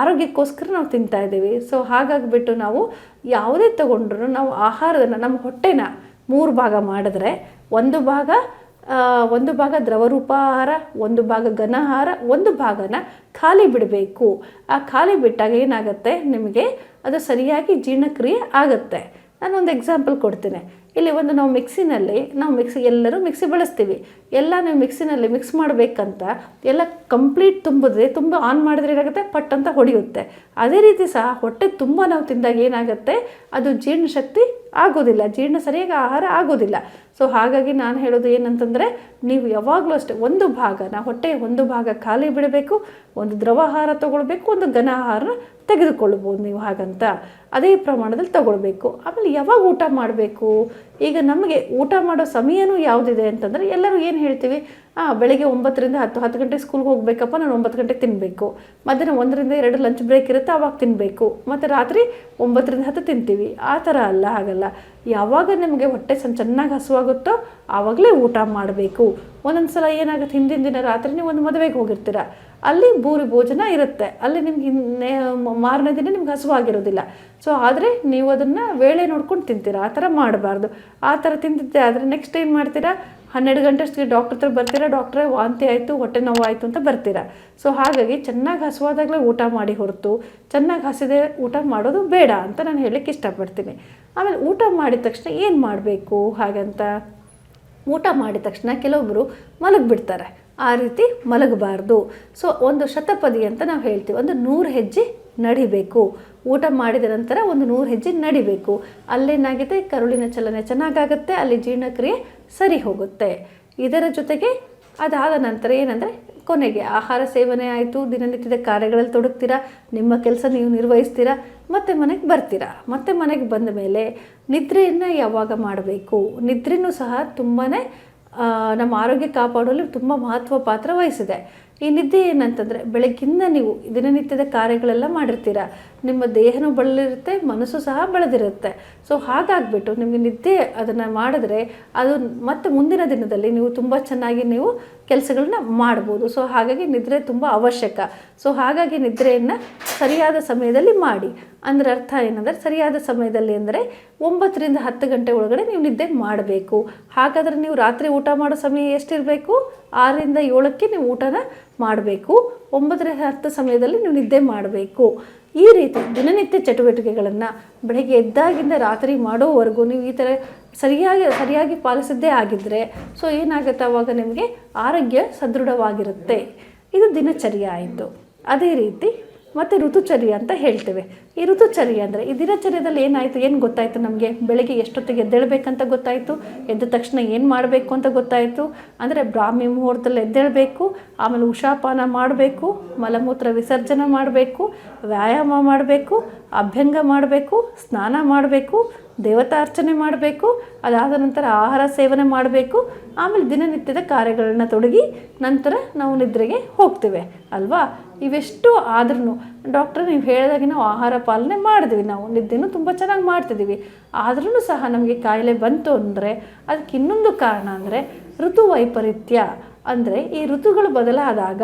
ಆರೋಗ್ಯಕ್ಕೋಸ್ಕರ ನಾವು ತಿಂತಾ ಇದ್ದೀವಿ. ಸೊ ಹಾಗಾಗಿಬಿಟ್ಟು ನಾವು ಯಾವುದೇ ತಗೊಂಡ್ರೂ ನಾವು ಆಹಾರವನ್ನು, ನಮ್ಮ ಹೊಟ್ಟೆನ 3 ಭಾಗ ಮಾಡಿದ್ರೆ ಒಂದು ಭಾಗ ದ್ರವರೂಪ ಆಹಾರ, ಒಂದು ಭಾಗ ಘನ ಆಹಾರ, ಒಂದು ಭಾಗನ ಖಾಲಿ ಬಿಡಬೇಕು. ಆ ಖಾಲಿ ಬಿಟ್ಟಾಗ ಏನಾಗುತ್ತೆ, ನಿಮಗೆ ಅದು ಸರಿಯಾಗಿ ಜೀರ್ಣಕ್ರಿಯೆ ಆಗುತ್ತೆ. ನಾನೊಂದು ಎಕ್ಸಾಂಪಲ್ ಕೊಡ್ತೀನಿ. ಇಲ್ಲಿ ನಾವು ಎಲ್ಲರೂ ಮಿಕ್ಸಿ ಬಳಸ್ತೀವಿ. ಎಲ್ಲ ನೀವು ಮಿಕ್ಸಿನಲ್ಲಿ ಮಿಕ್ಸ್ ಮಾಡಬೇಕಂತ ಎಲ್ಲ ಕಂಪ್ಲೀಟ್ ತುಂಬ ಆನ್ ಮಾಡಿದ್ರೆ ಏನಾಗುತ್ತೆ, ಪಟ್ ಅಂತ ಹೊಡೆಯುತ್ತೆ. ಅದೇ ರೀತಿ ಸಹ ಹೊಟ್ಟೆ ತುಂಬ ನಾವು ತಿಂದಾಗ ಏನಾಗುತ್ತೆ, ಅದು ಜೀರ್ಣಶಕ್ತಿ ಆಗೋದಿಲ್ಲ, ಜೀರ್ಣ ಸರಿಯಾಗಿ ಆಹಾರ ಆಗೋದಿಲ್ಲ. ಸೊ ಹಾಗಾಗಿ ನಾನು ಹೇಳೋದು ಏನಂತಂದರೆ, ನೀವು ಯಾವಾಗಲೂ ಅಷ್ಟೇ ಹೊಟ್ಟೆಯ ಒಂದು ಭಾಗ ಖಾಲಿ ಬಿಡಬೇಕು, ಒಂದು ದ್ರವ ಆಹಾರ ತೊಗೊಳ್ಬೇಕು, ಒಂದು ಘನ ಆಹಾರನ ತೆಗೆದುಕೊಳ್ಬೋದು ನೀವು. ಹಾಗಂತ ಅದೇ ಪ್ರಮಾಣದಲ್ಲಿ ತೊಗೊಳ್ಬೇಕು. ಆಮೇಲೆ ಯಾವಾಗ ಊಟ ಮಾಡಬೇಕು, ಈಗ ನಮಗೆ ಊಟ ಮಾಡೋ ಸಮಯನೂ ಯಾವುದಿದೆ ಅಂತಂದರೆ, ಎಲ್ಲರೂ ಏನು ಹೇಳ್ತೀವಿ, ಬೆಳಗ್ಗೆ 9ರಿಂದ 10 ಗಂಟೆ ಸ್ಕೂಲ್ಗೆ ಹೋಗಬೇಕಪ್ಪ, ನಾನು 9 ಗಂಟೆಗೆ ತಿನ್ನಬೇಕು. ಮಧ್ಯಾಹ್ನ 1ರಿಂದ 2 ಲಂಚ್ ಬ್ರೇಕ್ ಇರುತ್ತೆ, ಆವಾಗ ತಿನ್ನಬೇಕು. ಮತ್ತು ರಾತ್ರಿ 9ರಿಂದ 10 ತಿಂತೀವಿ. ಆ ಥರ ಅಲ್ಲ, ಹಾಗಲ್ಲ. ಯಾವಾಗ ನಿಮಗೆ ಹೊಟ್ಟೆ ಚೆನ್ನಾಗಿ ಹಸುವಾಗುತ್ತೋ ಆವಾಗಲೇ ಊಟ ಮಾಡಬೇಕು. ಒಂದೊಂದು ಸಲ ಏನಾಗುತ್ತೆ, ಹಿಂದಿನ ದಿನ ರಾತ್ರಿ ನೀವು ಒಂದು ಮದುವೆಗೆ ಹೋಗಿರ್ತೀರ, ಅಲ್ಲಿ ಭೂರಿ ಭೋಜನ ಇರುತ್ತೆ, ಅಲ್ಲಿ ನಿಮ್ಗೆ ಮಾರನೇ ದಿನ ನಿಮ್ಗೆ ಹಸುವಾಗಿರೋದಿಲ್ಲ. ಸೊ ಆದರೆ ನೀವು ಅದನ್ನು ವೇಳೆ ನೋಡ್ಕೊಂಡು ತಿಂತೀರ. ಆ ಥರ ಮಾಡಬಾರ್ದು. ಆ ಥರ ತಿಂತಿದ್ದೆ ಆದರೆ ನೆಕ್ಸ್ಟ್ ಏನು ಮಾಡ್ತೀರಾ, 12 ಗಂಟೆ ಅಷ್ಟಿಗೆ ಡಾಕ್ಟ್ರ್ ಹತ್ರ ಬರ್ತೀರಾ, ಡಾಕ್ಟ್ರೇ ವಾಂತಿ ಆಯಿತು, ಹೊಟ್ಟೆ ನೋವು ಆಯಿತು ಅಂತ ಬರ್ತೀರಾ. ಸೊ ಹಾಗಾಗಿ ಚೆನ್ನಾಗಿ ಹಸುವಾದಾಗಲೇ ಊಟ ಮಾಡಿ ಹೊರತು ಚೆನ್ನಾಗಿ ಹಸಿದೆ ಊಟ ಮಾಡೋದು ಬೇಡ ಅಂತ ನಾನು ಹೇಳಲಿಕ್ಕೆ ಇಷ್ಟಪಡ್ತೀನಿ. ಆಮೇಲೆ ಊಟ ಮಾಡಿದ ತಕ್ಷಣ ಏನು ಮಾಡಬೇಕು ಹಾಗಂತ, ಊಟ ಮಾಡಿದ ತಕ್ಷಣ ಕೆಲವೊಬ್ಬರು ಮಲಗಿಬಿಡ್ತಾರೆ. ಆ ರೀತಿ ಮಲಗಬಾರ್ದು. ಸೊ ಒಂದು ಶತಪದಿ ಅಂತ ನಾವು ಹೇಳ್ತೀವಿ, ಒಂದು 100 ಹೆಜ್ಜೆ ನಡಿಬೇಕು. ಊಟ ಮಾಡಿದ ನಂತರ ಒಂದು 100 ಹೆಜ್ಜೆ ನಡಿಬೇಕು. ಅಲ್ಲೇನಾಗಿದೆ, ಕರುಳಿನ ಚಲನೆ ಚೆನ್ನಾಗಾಗುತ್ತೆ, ಅಲ್ಲಿ ಜೀರ್ಣಕ್ರಿಯೆ ಸರಿ ಹೋಗುತ್ತೆ. ಇದರ ಜೊತೆಗೆ ಅದಾದ ನಂತರ ಏನಂದರೆ, ಕೊನೆಗೆ ಆಹಾರ ಸೇವನೆ ಆಯಿತು, ದಿನನಿತ್ಯದ ಕಾರ್ಯಗಳಲ್ಲಿ ತೊಡಗ್ತೀರಾ, ನಿಮ್ಮ ಕೆಲಸ ನೀವು ನಿರ್ವಹಿಸ್ತೀರಾ, ಮತ್ತೆ ಮನೆಗೆ ಬರ್ತೀರಾ. ಮತ್ತೆ ಮನೆಗೆ ಬಂದ ಮೇಲೆ ನಿದ್ರೆಯನ್ನು ಯಾವಾಗ ಮಾಡಬೇಕು, ನಿದ್ರೆನೂ ಸಹ ತುಂಬಾ ನಮ್ಮ ಆರೋಗ್ಯ ಕಾಪಾಡುವಲ್ಲಿ ತುಂಬ ಮಹತ್ವ ಪಾತ್ರ ವಹಿಸಿದೆ. ಈ ನಿದ್ದೆ ಏನಂತಂದರೆ ಬೆಳಗ್ಗಿಂದ ನೀವು ದಿನನಿತ್ಯದ ಕಾರ್ಯಗಳೆಲ್ಲ ಮಾಡಿರ್ತೀರ, ನಿಮ್ಮ ದೇಹನೂ ಬಳಲಿರುತ್ತೆ, ಮನಸ್ಸು ಸಹ ಬೆಳೆದಿರುತ್ತೆ. ಸೊ ಹಾಗಾಗಿಬಿಟ್ಟು ನಿಮಗೆ ನಿದ್ದೆ ಅದನ್ನು ಮಾಡಿದ್ರೆ ಅದು ಮತ್ತೆ ಮುಂದಿನ ದಿನದಲ್ಲಿ ನೀವು ತುಂಬ ಚೆನ್ನಾಗಿ ನೀವು ಕೆಲಸಗಳನ್ನ ಮಾಡ್ಬೋದು. ಸೊ ಹಾಗಾಗಿ ನಿದ್ರೆ ತುಂಬ ಅವಶ್ಯಕ. ಸೊ ಹಾಗಾಗಿ ನಿದ್ರೆಯನ್ನು ಸರಿಯಾದ ಸಮಯದಲ್ಲಿ ಮಾಡಿ. ಅಂದರೆ ಅರ್ಥ ಏನಂದರೆ ಸರಿಯಾದ ಸಮಯದಲ್ಲಿ ಅಂದರೆ 9 ರಿಂದ 10 ಗಂಟೆ ಒಳಗಡೆ ನೀವು ನಿದ್ದೆ ಮಾಡಬೇಕು. ಹಾಗಾದರೆ ನೀವು ರಾತ್ರಿ ಊಟ ಮಾಡೋ ಸಮಯ ಎಷ್ಟಿರಬೇಕು? 6 ರಿಂದ 7ಕ್ಕೆ ನೀವು ಊಟನ ಮಾಡಬೇಕು. 9 ರಿಂದ 10 ಸಮಯದಲ್ಲಿ ನೀವು ನಿದ್ದೆ ಮಾಡಬೇಕು. ಈ ರೀತಿ ದಿನನಿತ್ಯ ಚಟುವಟಿಕೆಗಳನ್ನು ಬೆಳಗ್ಗೆ ಎದ್ದಾಗಿಂದ ರಾತ್ರಿ ಮಾಡೋವರೆಗೂ ನೀವು ಈ ಥರ ಸರಿಯಾಗಿ ಪಾಲಿಸಿದ್ದೇ ಆಗಿದ್ದರೆ ಸೊ ಏನಾಗುತ್ತೆ, ಆವಾಗ ನಿಮಗೆ ಆರೋಗ್ಯ ಸದೃಢವಾಗಿರುತ್ತೆ. ಇದು ದಿನಚರ್ಯ ಆಯಿತು. ಅದೇ ರೀತಿ ಮತ್ತು ಋತುಚರ್ಯ ಅಂತ ಹೇಳ್ತೇವೆ. ಈ ಋತುಚರ್ಯ ಅಂದರೆ ಈ ದಿನಚರ್ಯದಲ್ಲಿ ಏನಾಯಿತು, ಏನು ಗೊತ್ತಾಯಿತು ನಮಗೆ? ಬೆಳಗ್ಗೆ ಎಷ್ಟೊತ್ತಿಗೆ ಎದ್ದೇಳಬೇಕಂತ ಗೊತ್ತಾಯಿತು, ಎದ್ದ ತಕ್ಷಣ ಏನು ಮಾಡಬೇಕು ಅಂತ ಗೊತ್ತಾಯಿತು. ಅಂದರೆ ಬ್ರಾಹ್ಮಿ ಮುಹೂರ್ತದಲ್ಲಿ ಎದ್ದೇಳಬೇಕು, ಆಮೇಲೆ ಉಷಾಪಾನ ಮಾಡಬೇಕು, ಮಲಮೂತ್ರ ವಿಸರ್ಜನೆ ಮಾಡಬೇಕು, ವ್ಯಾಯಾಮ ಮಾಡಬೇಕು, ಅಭ್ಯಂಗ ಮಾಡಬೇಕು, ಸ್ನಾನ ಮಾಡಬೇಕು, ದೇವತಾರ್ಚನೆ ಮಾಡಬೇಕು, ಅದಾದ ನಂತರ ಆಹಾರ ಸೇವನೆ ಮಾಡಬೇಕು, ಆಮೇಲೆ ದಿನನಿತ್ಯದ ಕಾರ್ಯಗಳನ್ನ ತೊಡಗಿ ನಂತರ ನಾವು ನಿದ್ರೆಗೆ ಹೋಗ್ತೇವೆ ಅಲ್ವಾ. ಇವೆಷ್ಟು ಆದ್ರೂ ಡಾಕ್ಟ್ರ್ ನೀವು ಹೇಳಿದಾಗೆ ನಾವು ಆಹಾರ ಪಾಲನೆ ಮಾಡಿದ್ವಿ, ನಾವು ನಿದ್ದೆನೂ ತುಂಬ ಚೆನ್ನಾಗಿ ಮಾಡ್ತಿದ್ದೀವಿ, ಆದ್ರೂ ಸಹ ನಮಗೆ ಕಾಯಿಲೆ ಬಂತು ಅಂದರೆ ಅದಕ್ಕೆ ಇನ್ನೊಂದು ಕಾರಣ ಅಂದರೆ ಋತು ವೈಪರೀತ್ಯ. ಅಂದರೆ ಈ ಋತುಗಳು ಬದಲಾದಾಗ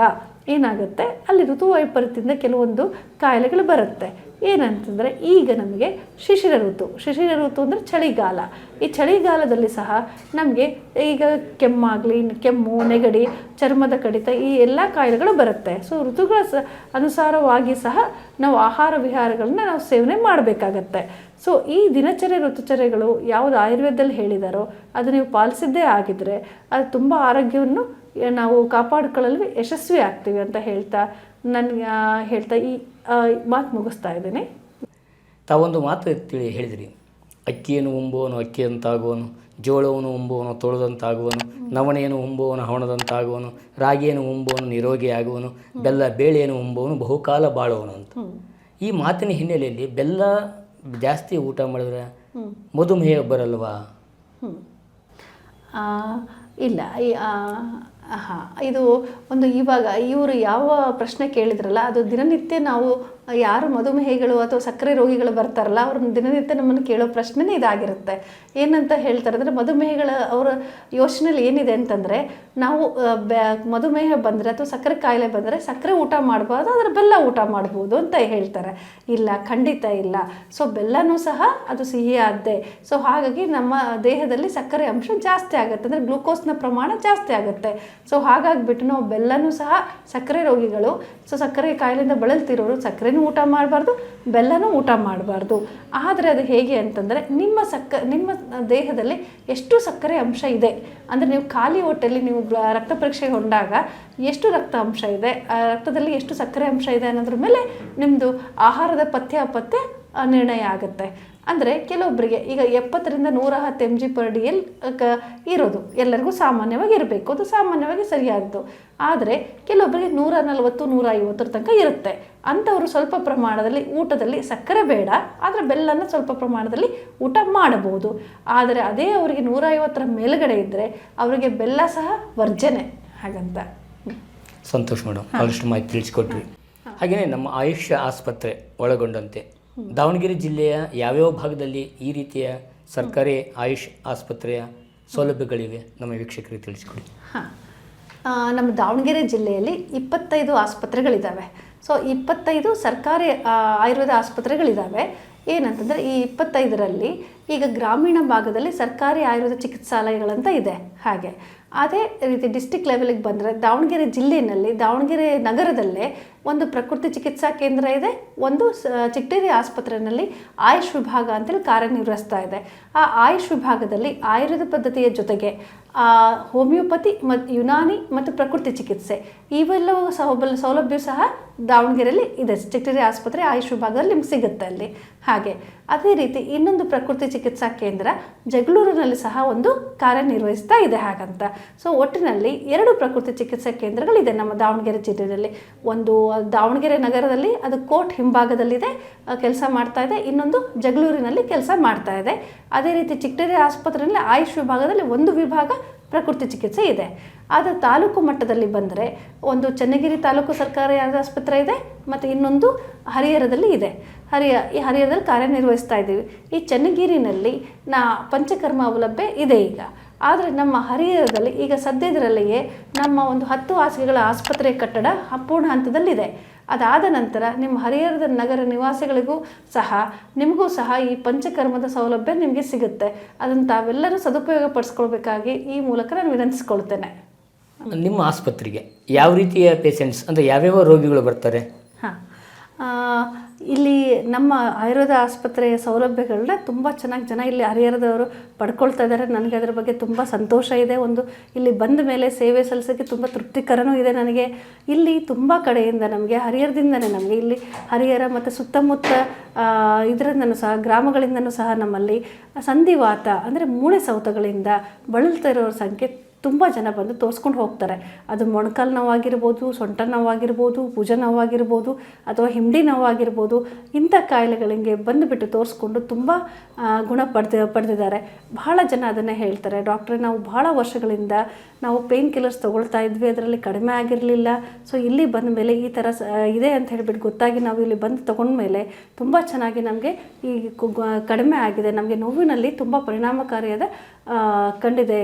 ಏನಾಗುತ್ತೆ, ಅಲ್ಲಿ ಋತು ವೈಪರೀತ್ಯದಿಂದ ಕೆಲವೊಂದು ಕಾಯಿಲೆಗಳು ಬರುತ್ತೆ. ಏನಂತಂದರೆ ಈಗ ನಮಗೆ ಶಿಶಿರ ಋತು ಅಂದರೆ ಚಳಿಗಾಲ. ಈ ಚಳಿಗಾಲದಲ್ಲಿ ಸಹ ನಮಗೆ ಈಗ ಕೆಮ್ಮು, ನೆಗಡಿ, ಚರ್ಮದ ಕಡಿತ ಈ ಎಲ್ಲ ಕಾಯಿಲೆಗಳು ಬರುತ್ತೆ. ಸೊ ಋತುಗಳ ಅನುಸಾರವಾಗಿ ಸಹ ನಾವು ಆಹಾರ ವಿಹಾರಗಳನ್ನ ನಾವು ಸೇವನೆ ಮಾಡಬೇಕಾಗತ್ತೆ. ಸೊ ಈ ಋತುಚರ್ಯಗಳು ಯಾವುದು ಆಯುರ್ವೇದದಲ್ಲಿ ಹೇಳಿದಾರೋ ಅದು ನೀವು ಪಾಲಿಸಿದ್ದೇ ಆಗಿದ್ದರೆ ಅದು ತುಂಬ ಆರೋಗ್ಯವನ್ನು ನಾವು ಕಾಪಾಡಿಕೊಳ್ಳಲು ಯಶಸ್ವಿ ಆಗ್ತೀವಿ ಅಂತ ಹೇಳ್ತಾ ಈ ಮಾತು ಮುಗಿಸ್ತಾ ಇದ್ದೀನಿ. ತಾವೊಂದು ಮಾತು ಹೇಳಿದ್ರಿ, ಅಕ್ಕಿಯನ್ನು ಉಂಬುವನು ಅಕ್ಕಿಯಂತಾಗುವನು, ಜೋಳವನ್ನು ಉಂಬುವನು ತೊಳೆದಂತಾಗುವನು, ನವಣೆಯನ್ನು ಉಂಬುವನು ಹವಣದಂತಾಗುವನು, ರಾಗಿಯನ್ನು ಉಂಬುವನು ನಿರೋಗಿಯಾಗುವನು, ಬೆಲ್ಲ ಬೇಳೆಯನ್ನು ಉಂಬುವನು ಬಹುಕಾಲ ಬಾಳುವನು ಅಂತ. ಈ ಮಾತಿನ ಹಿನ್ನೆಲೆಯಲ್ಲಿ ಬೆಲ್ಲ ಜಾಸ್ತಿ ಊಟ ಮಾಡಿದ್ರೆ ಮಧುಮೇಹ ಬರಲ್ವಾ? ಇಲ್ಲ, ಇದು ಒಂದು ಇವಾಗ ಇವರು ಯಾವ ಪ್ರಶ್ನೆ ಕೇಳಿದ್ರಲ್ಲ ಅದು ದಿನನಿತ್ಯ ನಾವು ಯಾರು ಮಧುಮೇಹಿಗಳು ಅಥವಾ ಸಕ್ಕರೆ ರೋಗಿಗಳು ಬರ್ತಾರಲ್ಲ ಅವ್ರ ದಿನನಿತ್ಯ ನಮ್ಮನ್ನು ಕೇಳೋ ಪ್ರಶ್ನೆನೇ ಇದಾಗಿರುತ್ತೆ. ಏನಂತ ಹೇಳ್ತಾರೆ ಅಂದರೆ ಮಧುಮೇಹಗಳ ಅವರ ಯೋಚನೆಯಲ್ಲಿ ಏನಿದೆ ಅಂತಂದರೆ ನಾವು ಮಧುಮೇಹ ಬಂದರೆ ಅಥವಾ ಸಕ್ಕರೆ ಕಾಯಿಲೆ ಬಂದರೆ ಸಕ್ಕರೆ ಊಟ ಮಾಡಬಾರ್ದು, ಅದರ ಬೆಲ್ಲ ಊಟ ಮಾಡ್ಬೋದು ಅಂತ ಹೇಳ್ತಾರೆ. ಇಲ್ಲ, ಖಂಡಿತ ಇಲ್ಲ. ಸೊ ಬೆಲ್ಲನೂ ಸಹ ಅದು ಸಿಹಿಯಾದ್ದೇ. ಸೊ ಹಾಗಾಗಿ ನಮ್ಮ ದೇಹದಲ್ಲಿ ಸಕ್ಕರೆ ಅಂಶ ಜಾಸ್ತಿ ಆಗುತ್ತೆ, ಅಂದರೆ ಗ್ಲೂಕೋಸ್ನ ಪ್ರಮಾಣ ಜಾಸ್ತಿ ಆಗುತ್ತೆ. ಸೊ ಹಾಗಾಗಿಬಿಟ್ಟು ನಾವು ಬೆಲ್ಲನೂ ಸಹ ಸಕ್ಕರೆ ರೋಗಿಗಳು, ಸೊ ಸಕ್ಕರೆ ಕಾಯಿಲೆಯಿಂದ ಬಳಲ್ತಿರೋರು ಸಕ್ಕರೆನೂ ಊಟ ಮಾಡಬಾರ್ದು, ಬೆಲ್ಲನೂ ಊಟ ಮಾಡಬಾರ್ದು. ಆದರೆ ಅದು ಹೇಗೆ ಅಂತಂದರೆ ನಿಮ್ಮ ದೇಹದಲ್ಲಿ ಎಷ್ಟು ಸಕ್ಕರೆ ಅಂಶ ಇದೆ, ಅಂದರೆ ನೀವು ಖಾಲಿ ಹೊಟ್ಟೆಯಲ್ಲಿ ನೀವು ರಕ್ತ ಪರೀಕ್ಷೆ ಹೊಂದಾಗ ಎಷ್ಟು ರಕ್ತ ಅಂಶ ಇದೆ, ರಕ್ತದಲ್ಲಿ ಎಷ್ಟು ಸಕ್ಕರೆ ಅಂಶ ಇದೆ ಅನ್ನೋದ್ರ ಮೇಲೆ ನಿಮ್ಮದು ಆಹಾರದ ಪಥ್ಯ ನಿರ್ಣಯ ಆಗುತ್ತೆ. ಅಂದರೆ ಕೆಲವೊಬ್ಬರಿಗೆ ಈಗ 70 ರಿಂದ 110 mg/dl ಇರೋದು ಎಲ್ಲರಿಗೂ ಸಾಮಾನ್ಯವಾಗಿ ಇರಬೇಕು, ಅದು ಸಾಮಾನ್ಯವಾಗಿ ಸರಿಯಾದ್ದು. ಆದರೆ ಕೆಲವೊಬ್ಬರಿಗೆ 140-150 ತನಕ ಇರುತ್ತೆ. ಅಂಥವರು ಸ್ವಲ್ಪ ಪ್ರಮಾಣದಲ್ಲಿ ಊಟದಲ್ಲಿ ಸಕ್ಕರೆ ಬೇಡ, ಆದರೆ ಬೆಲ್ಲನ ಸ್ವಲ್ಪ ಪ್ರಮಾಣದಲ್ಲಿ ಊಟ ಮಾಡಬಹುದು. ಆದರೆ ಅದೇ ಅವರಿಗೆ 150 ಮೇಲುಗಡೆ ಇದ್ದರೆ ಅವರಿಗೆ ಬೆಲ್ಲ ಸಹ ವರ್ಜನೆ. ಹಾಗಂತ ಸಂತೋಷ್ ಮೇಡಮ್, ಭಾಳಷ್ಟು ಮಾಹಿತಿ ತಿಳಿಸ್ಕೊಟ್ರಿ. ಹಾಗೆಯೇ ನಮ್ಮ ಆಯುಷ್ ಆಸ್ಪತ್ರೆ ಒಳಗೊಂಡಂತೆ ದಾವಣಗೆರೆ ಜಿಲ್ಲೆಯ ಯಾವ್ಯಾವ ಭಾಗದಲ್ಲಿ ಈ ರೀತಿಯ ಸರ್ಕಾರಿ ಆಯುಷ್ ಆಸ್ಪತ್ರೆಯ ಸೌಲಭ್ಯಗಳಿವೆ ನಮ್ಮ ವೀಕ್ಷಕರಿಗೆ ತಿಳಿಸ್ಕೊಡಿ. ನಮ್ಮ ದಾವಣಗೆರೆ ಜಿಲ್ಲೆಯಲ್ಲಿ 25 ಆಸ್ಪತ್ರೆಗಳಿದ್ದಾವೆ. ಸೊ 25 ಸರ್ಕಾರಿ ಆಯುರ್ವೇದ ಆಸ್ಪತ್ರೆಗಳಿದ್ದಾವೆ. ಏನಂತಂದರೆ ಈ 25ರಲ್ಲಿ ಈಗ ಗ್ರಾಮೀಣ ಭಾಗದಲ್ಲಿ ಸರ್ಕಾರಿ ಆಯುರ್ವೇದ ಚಿಕಿತ್ಸಾಲಯಗಳಂತ ಇದೆ. ಹಾಗೆ ಅದೇ ರೀತಿ ಡಿಸ್ಟಿಕ್ ಲೆವೆಲಿಗೆ ಬಂದರೆ ದಾವಣಗೆರೆ ಜಿಲ್ಲೆಯಲ್ಲಿ ದಾವಣಗೆರೆ ನಗರದಲ್ಲೇ ಒಂದು ಪ್ರಕೃತಿ ಚಿಕಿತ್ಸಾ ಕೇಂದ್ರ ಇದೆ, ಒಂದು ಚಿಟ್ಟೇರಿ ಆಸ್ಪತ್ರೆಯಲ್ಲಿ ಆಯುಷ್ ವಿಭಾಗ ಅಂತೇಳಿ ಕಾರ್ಯನಿರ್ವಹಿಸ್ತಾ ಇದೆ. ಆ ಆಯುಷ್ ವಿಭಾಗದಲ್ಲಿ ಆಯುರ್ವೇದ ಪದ್ಧತಿಯ ಜೊತೆಗೆ ಹೋಮಿಯೋಪತಿ ಮತ್ತು ಯುನಾನಿ ಮತ್ತು ಪ್ರಕೃತಿ ಚಿಕಿತ್ಸೆ ಇವೆಲ್ಲವೂ ಸೌಲಭ್ಯ ಸಹ ದಾವಣಗೆರೆಯಲ್ಲಿ ಇದೆ. ಚಿಟ್ಟೇರಿ ಆಸ್ಪತ್ರೆ ಆಯುಷ್ ವಿಭಾಗದಲ್ಲಿ ನಿಮ್ಗೆ ಸಿಗುತ್ತೆ ಅಲ್ಲಿ. ಹಾಗೆ ಅದೇ ರೀತಿ ಇನ್ನೊಂದು ಪ್ರಕೃತಿ ಚಿಕಿತ್ಸಾ ಕೇಂದ್ರ ಜಗಳೂರಿನಲ್ಲಿ ಸಹ ಒಂದು ಕಾರ್ಯನಿರ್ವಹಿಸ್ತಾ ಇದೆ. ಹಾಗಂತ ಸೊ ಒಟ್ಟಿನಲ್ಲಿ 2 ಪ್ರಕೃತಿ ಚಿಕಿತ್ಸಾ ಕೇಂದ್ರಗಳಿದೆ ನಮ್ಮ ದಾವಣಗೆರೆ ಜಿಲ್ಲೆಯಲ್ಲಿ. ಒಂದು ದಾವಣಗೆರೆ ನಗರದಲ್ಲಿ ಅದು ಕೋರ್ಟ್ ಹಿಂಭಾಗದಲ್ಲಿದೆ, ಕೆಲಸ ಮಾಡ್ತಾ ಇದೆ. ಇನ್ನೊಂದು ಜಗಳೂರಿನಲ್ಲಿ ಕೆಲಸ ಮಾಡ್ತಾ ಇದೆ. ಅದೇ ರೀತಿ ಚಿಟ್ಟೇರಿ ಆಸ್ಪತ್ರೆಯಲ್ಲಿ ಆಯುಷ್ ವಿಭಾಗದಲ್ಲಿ ಒಂದು ವಿಭಾಗ ಪ್ರಕೃತಿ ಚಿಕಿತ್ಸೆ ಇದೆ. ಆದರೆ ತಾಲೂಕು ಮಟ್ಟದಲ್ಲಿ ಬಂದರೆ ಒಂದು ಚನ್ನಗಿರಿ ತಾಲೂಕು ಸರ್ಕಾರಿ ಆಸ್ಪತ್ರೆ ಇದೆ ಮತ್ತು ಇನ್ನೊಂದು ಹರಿಹರದಲ್ಲಿ ಇದೆ. ಈ ಹರಿಹರದಲ್ಲಿ ಕಾರ್ಯನಿರ್ವಹಿಸ್ತಾ ಇದ್ದೀವಿ. ಈ ಚನ್ನಗಿರಿನಲ್ಲಿ ಪಂಚಕರ್ಮ ಸೌಲಭ್ಯ ಇದೆ ಈಗ. ಆದರೆ ನಮ್ಮ ಹರಿಹರದಲ್ಲಿ ಈಗ ಸದ್ಯದರಲ್ಲಿಯೇ ನಮ್ಮ ಒಂದು 10 ಹಾಸಿಗೆಗಳ ಆಸ್ಪತ್ರೆ ಕಟ್ಟಡ ಅಪೂರ್ಣ ಹಂತದಲ್ಲಿದೆ. ಅದಾದ ನಂತರ ನಿಮ್ಮ ಹರಿಹರದ ನಗರ ನಿವಾಸಿಗಳಿಗೂ ಸಹ ನಿಮಗೂ ಸಹ ಈ ಪಂಚಕರ್ಮದ ಸೌಲಭ್ಯ ನಿಮಗೆ ಸಿಗುತ್ತೆ. ಅದನ್ನು ತಾವೆಲ್ಲರೂ ಸದುಪಯೋಗ ಪಡಿಸ್ಕೊಳ್ಬೇಕಾಗಿ ಈ ಮೂಲಕ ನಾನು ವಿನಂತಿಸ್ಕೊಳ್ತೇನೆ. ನಿಮ್ಮ ಆಸ್ಪತ್ರೆಗೆ ಯಾವ ರೀತಿಯ ಪೇಷಂಟ್ಸ್ ಅಂದರೆ ಯಾವ್ಯಾವ ರೋಗಿಗಳು ಬರ್ತಾರೆ? ಹಾಂ, ಇಲ್ಲಿ ನಮ್ಮ ಆಯುರ್ವೇದ ಆಸ್ಪತ್ರೆಯ ಸೌಲಭ್ಯಗಳನ್ನ ತುಂಬ ಚೆನ್ನಾಗಿ ಜನ ಇಲ್ಲಿ ಹರಿಹರದವರು ಪಡ್ಕೊಳ್ತಾ ಇದ್ದಾರೆ. ನನಗೆ ಅದರ ಬಗ್ಗೆ ತುಂಬ ಸಂತೋಷ ಇದೆ. ಒಂದು ಇಲ್ಲಿ ಬಂದ ಮೇಲೆ ಸೇವೆ ಸಲ್ಲಿಸೋಕ್ಕೆ ತುಂಬ ತೃಪ್ತಿಕರನೂ ಇದೆ ನನಗೆ. ಇಲ್ಲಿ ತುಂಬ ಕಡೆಯಿಂದ ನಮಗೆ ಹರಿಹರದಿಂದನೇ ನಮಗೆ ಇಲ್ಲಿ ಹರಿಹರ ಮತ್ತು ಸುತ್ತಮುತ್ತ ಇದರಿಂದನೂ ಸಹ ಗ್ರಾಮಗಳಿಂದನೂ ಸಹ ನಮ್ಮಲ್ಲಿ ಸಂಧಿವಾತ ಅಂದರೆ ಮೂಳೆ ಸೌತಗಳಿಂದ ಬಳಲ್ತಾ ಇರೋರ ಸಂಖ್ಯೆ ತುಂಬ ಜನ ಬಂದು ತೋರಿಸ್ಕೊಂಡು ಹೋಗ್ತಾರೆ. ಅದು ಮೊಣಕಾಲು ನೋವಾಗಿರ್ಬೋದು, ಸೊಂಟ ನೋವಾಗಿರ್ಬೋದು, ಭುಜ ನೋವಾಗಿರ್ಬೋದು ಅಥವಾ ಹಿಂಡಿ ನೋವಾಗಿರ್ಬೋದು. ಇಂಥ ಕಾಯಿಲೆಗಳಿಗೆ ಬಂದುಬಿಟ್ಟು ತೋರಿಸ್ಕೊಂಡು ತುಂಬ ಗುಣ ಪಡೆದಿದ್ದಾರೆ. ಬಹಳ ಜನ ಅದನ್ನೇ ಹೇಳ್ತಾರೆ, ಡಾಕ್ಟ್ರೇ ನಾವು ಬಹಳ ವರ್ಷಗಳಿಂದ ನಾವು ಪೇನ್ ಕಿಲ್ಲರ್ಸ್ ತೊಗೊಳ್ತಾ ಇದ್ವಿ, ಅದರಲ್ಲಿ ಕಡಿಮೆ ಆಗಿರಲಿಲ್ಲ. ಸೊ ಇಲ್ಲಿ ಬಂದ ಮೇಲೆ ಈ ಥರ ಇದೆ ಅಂತ ಹೇಳಿಬಿಟ್ಟು ಗೊತ್ತಾಗಿ ನಾವು ಇಲ್ಲಿ ಬಂದು ತೊಗೊಂಡ್ಮೇಲೆ ತುಂಬ ಚೆನ್ನಾಗಿ ನಮಗೆ ಈ ಕಡಿಮೆ ಆಗಿದೆ. ನಮಗೆ ನೋವಿನಲ್ಲಿ ತುಂಬ ಪರಿಣಾಮಕಾರಿಯಾದ ಕಂಡಿದೆ,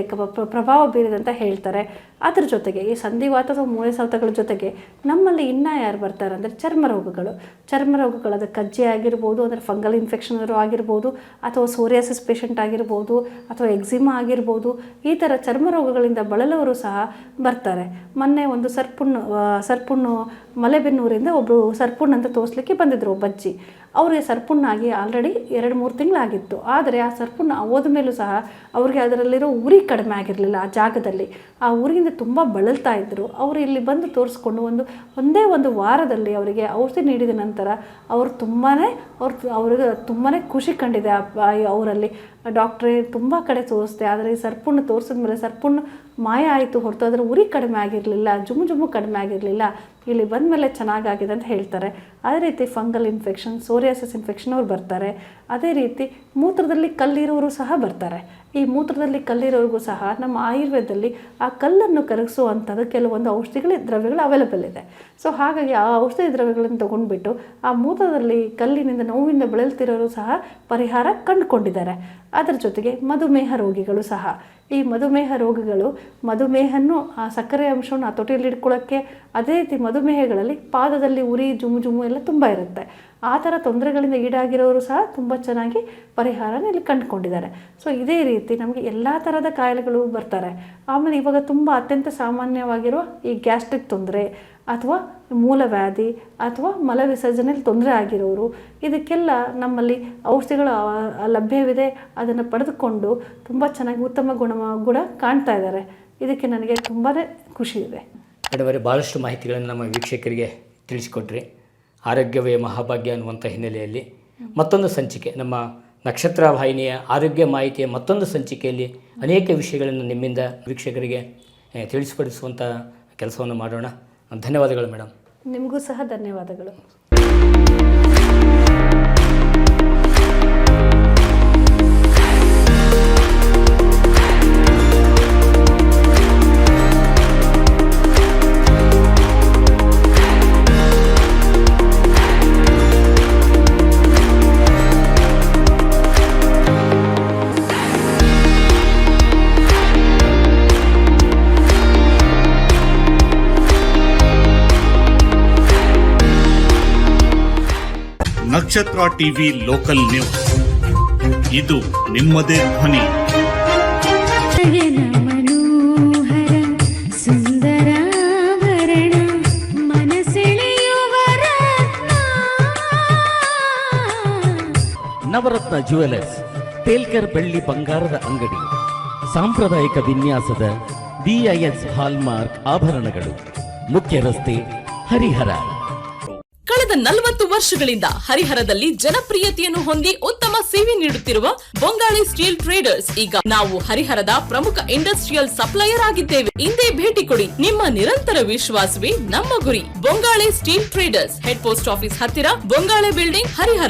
ಪ್ರಭಾವ ಬೀರಿದೆ ಅಂತ ಹೇಳ್ತಾರೆ. ಅದ್ರ ಜೊತೆಗೆ ಈ ಸಂಧಿವಾತ ಅಥವಾ ಮೂಳೆ ಸೌತಗಳ ಜೊತೆಗೆ ನಮ್ಮಲ್ಲಿ ಇನ್ನೂ ಯಾರು ಬರ್ತಾರೆ ಅಂದರೆ ಚರ್ಮ ರೋಗಗಳಾದ ಕಜ್ಜೆ ಆಗಿರ್ಬೋದು, ಅಂದರೆ ಫಂಗಲ್ ಇನ್ಫೆಕ್ಷನ್ ಆಗಿರ್ಬೋದು, ಅಥವಾ ಸೋರಿಯಾಸಿಸ್ ಪೇಷಂಟ್ ಆಗಿರ್ಬೋದು, ಅಥವಾ ಎಕ್ಸಿಮಾ ಆಗಿರ್ಬೋದು. ಈ ಥರ ಚರ್ಮ ರೋಗಗಳಿಂದ ಬಳಲವರು ಸಹ ಬರ್ತಾರೆ. ಮೊನ್ನೆ ಒಂದು ಸರ್ಪುಣ್ಣು ಮಲೆಬೆನ್ನೂರಿಂದ ಒಬ್ಬರು ಸರ್ಪುಣ್ಣು ಅಂತ ತೋರಿಸ್ಲಿಕ್ಕೆ ಬಂದಿದ್ದರು ಒಬ್ಬಜ್ಜಿ. ಅವ್ರಿಗೆ ಸರ್ಪುಣ್ಣಾಗಿ ಆಲ್ರೆಡಿ 2-3 ತಿಂಗಳಾಗಿತ್ತು. ಆದರೆ ಆ ಸರ್ಪುಣ್ಣು ಹೋದ ಮೇಲೂ ಸಹ ಅವ್ರಿಗೆ ಅದರಲ್ಲಿರೋ ಉರಿ ಕಡಿಮೆ ಆಗಿರಲಿಲ್ಲ. ಆ ಜಾಗದಲ್ಲಿ ಆ ಉರಿಯಿಂದ ತುಂಬ ಬಳಲ್ತಾ ಇದ್ದರು. ಅವರು ಇಲ್ಲಿ ಬಂದು ತೋರಿಸ್ಕೊಂಡು ಒಂದೇ ಒಂದು ವಾರದಲ್ಲಿ ಅವರಿಗೆ ಔಷಧಿ ನೀಡಿದ ನಂತರ ಅವ್ರಿಗೆ ತುಂಬಾ ಖುಷಿ ಕಂಡಿದೆ. ಅವರಲ್ಲಿ ಡಾಕ್ಟ್ರೇ ತುಂಬ ಕಡೆ ತೋರಿಸ್ದೆ, ಆದರೆ ಈ ಸರ್ಪುಣ್ಣು ತೋರಿಸಿದ್ಮೇಲೆ ಸರ್ಪುಣ್ಣು ಮಾಯ ಆಯಿತು ಹೊರತು ಅದರ ಉರಿ ಕಡಿಮೆ ಆಗಿರಲಿಲ್ಲ, ಜುಮ್ಮು ಕಡಿಮೆ ಆಗಿರಲಿಲ್ಲ. ಇಲ್ಲಿ ಬಂದ ಮೇಲೆ ಚೆನ್ನಾಗಾಗಿದೆ ಅಂತ ಹೇಳ್ತಾರೆ. ಅದೇ ರೀತಿ ಫಂಗಲ್ ಇನ್ಫೆಕ್ಷನ್, ಸೋರಿಯಾಸಿಸ್ ಇನ್ಫೆಕ್ಷನ್ ಅವ್ರು ಬರ್ತಾರೆ. ಅದೇ ರೀತಿ ಮೂತ್ರದಲ್ಲಿ ಕಲ್ಲಿರೋರು ಸಹ ಬರ್ತಾರೆ. ಈ ಮೂತ್ರದಲ್ಲಿ ಕಲ್ಲಿರೋರಿಗೂ ಸಹ ನಮ್ಮ ಆಯುರ್ವೇದದಲ್ಲಿ ಆ ಕಲ್ಲನ್ನು ಕರಗಿಸುವಂಥದ್ದು ಕೆಲವೊಂದು ದ್ರವ್ಯಗಳು ಅವೈಲೇಬಲ್ ಇದೆ. ಸೊ ಹಾಗಾಗಿ ಆ ಔಷಧಿ ದ್ರವ್ಯಗಳನ್ನು ತೊಗೊಂಡ್ಬಿಟ್ಟು ಆ ಮೂತ್ರದಲ್ಲಿ ಕಲ್ಲಿನಿಂದ ನೋವಿಂದ ಬಳಲ್ತಿರೋರು ಸಹ ಪರಿಹಾರ ಕಂಡುಕೊಂಡಿದ್ದಾರೆ. ಅದರ ಜೊತೆಗೆ ಮಧುಮೇಹ ರೋಗಿಗಳು ಸಹ, ಈ ಮಧುಮೇಹ ರೋಗಿಗಳು ಮಧುಮೇಹನ್ನು ಆ ಸಕ್ಕರೆ ಅಂಶವನ್ನು ಹತೋಟಿಯಲ್ಲಿ ಇಟ್ಕೊಳ್ಳೋಕ್ಕೆ, ಅದೇ ರೀತಿ ಮಧುಮೇಹಗಳಲ್ಲಿ ಪಾದದಲ್ಲಿ ಉರಿ ಜುಮ್ಮು ಎಲ್ಲ ತುಂಬ ಇರುತ್ತೆ. ಆ ಥರ ತೊಂದರೆಗಳಿಂದ ಈಡಾಗಿರೋರು ಸಹ ತುಂಬ ಚೆನ್ನಾಗಿ ಪರಿಹಾರನ ಇಲ್ಲಿ ಕಂಡುಕೊಂಡಿದ್ದಾರೆ. ಸೊ ಇದೇ ರೀತಿ ನಮಗೆ ಎಲ್ಲ ಥರದ ಕಾಯಿಲೆಗಳು ಬರ್ತಾರೆ. ಆಮೇಲೆ ಇವಾಗ ತುಂಬ ಅತ್ಯಂತ ಸಾಮಾನ್ಯವಾಗಿರುವ ಈ ಗ್ಯಾಸ್ಟ್ರಿಕ್ ತೊಂದರೆ ಅಥವಾ ಮೂಲವ್ಯಾಧಿ ಅಥವಾ ಮಲ ವಿಸರ್ಜನೆಯಲ್ಲಿ ತೊಂದರೆ ಆಗಿರೋರು, ಇದಕ್ಕೆಲ್ಲ ನಮ್ಮಲ್ಲಿ ಔಷಧಿಗಳು ಲಭ್ಯವಿದೆ. ಅದನ್ನು ಪಡೆದುಕೊಂಡು ತುಂಬ ಚೆನ್ನಾಗಿ ಉತ್ತಮ ಗುಣ ಕಾಣ್ತಾ ಇದ್ದಾರೆ. ಇದಕ್ಕೆ ನನಗೆ ತುಂಬಾ ಖುಷಿ ಇದೆ. ಮೇಡಮ್ ಅವರೇ, ಭಾಳಷ್ಟು ಮಾಹಿತಿಗಳನ್ನು ನಮ್ಮ ವೀಕ್ಷಕರಿಗೆ ತಿಳಿಸಿಕೊಟ್ರಿ. ಆರೋಗ್ಯವೇ ಮಹಾಭಾಗ್ಯ ಅನ್ನುವಂಥ ಹಿನ್ನೆಲೆಯಲ್ಲಿ ಮತ್ತೊಂದು ಸಂಚಿಕೆ, ನಮ್ಮ ನಕ್ಷತ್ರ ವಾಹಿನಿಯ ಆರೋಗ್ಯ ಮಾಹಿತಿಯ ಮತ್ತೊಂದು ಸಂಚಿಕೆಯಲ್ಲಿ ಅನೇಕ ವಿಷಯಗಳನ್ನು ನಿಮ್ಮಿಂದ ವೀಕ್ಷಕರಿಗೆ ತಿಳಿಸಿಪಡಿಸುವಂಥ ಕೆಲಸವನ್ನು ಮಾಡೋಣ. ಧನ್ಯವಾದಗಳು ಮೇಡಮ್. ನಿಮಗೂ ಸಹ ಧನ್ಯವಾದಗಳು. ನಕ್ಷತ್ರ ಟಿವಿ ಲೋಕಲ್ ನ್ಯೂಸ್, ಇದು ನಿಮ್ಮದೇ ಧ್ವನಿ. ಮನೋಹರ ಸುಂದರಾಭರಣ ಮನಸೆಳೆಯುವ ನವರತ್ನ ಜ್ಯುವೆಲರ್ಸ್, ತೇಲ್ಕರ್ ಬೆಳ್ಳಿ ಬಂಗಾರದ ಅಂಗಡಿ, ಸಾಂಪ್ರದಾಯಿಕ ವಿನ್ಯಾಸದ BIS ಹಾಲ್ಮಾರ್ಕ್ ಆಭರಣಗಳು, ಮುಖ್ಯ ರಸ್ತೆ, ಹರಿಹರ. ಕಳೆದ 40 ವರ್ಷಗಳಿಂದ ಹರಿಹರದಲ್ಲಿ ಜನಪ್ರಿಯತೆಯನ್ನು ಹೊಂದಿ ಉತ್ತಮ ಸೇವೆ ನೀಡುತ್ತಿರುವ ಬೊಂಗಾಳೆ ಸ್ಟೀಲ್ ಟ್ರೇಡರ್ಸ್ ಈಗ ನಾವು ಹರಿಹರದ ಪ್ರಮುಖ ಇಂಡಸ್ಟ್ರಿಯಲ್ ಸಪ್ಲೈಯರ್ ಆಗಿದ್ದೇವೆ. ಇಂದೇ ಭೇಟಿ ಕೊಡಿ. ನಿಮ್ಮ ನಿರಂತರ ವಿಶ್ವಾಸವೇ ನಮ್ಮ ಗುರಿ. Bongale steel traders, head post office ಹತ್ತಿರ, ಬೊಂಗಾಳೆ ಬಿಲ್ಡಿಂಗ್, ಹರಿಹರ.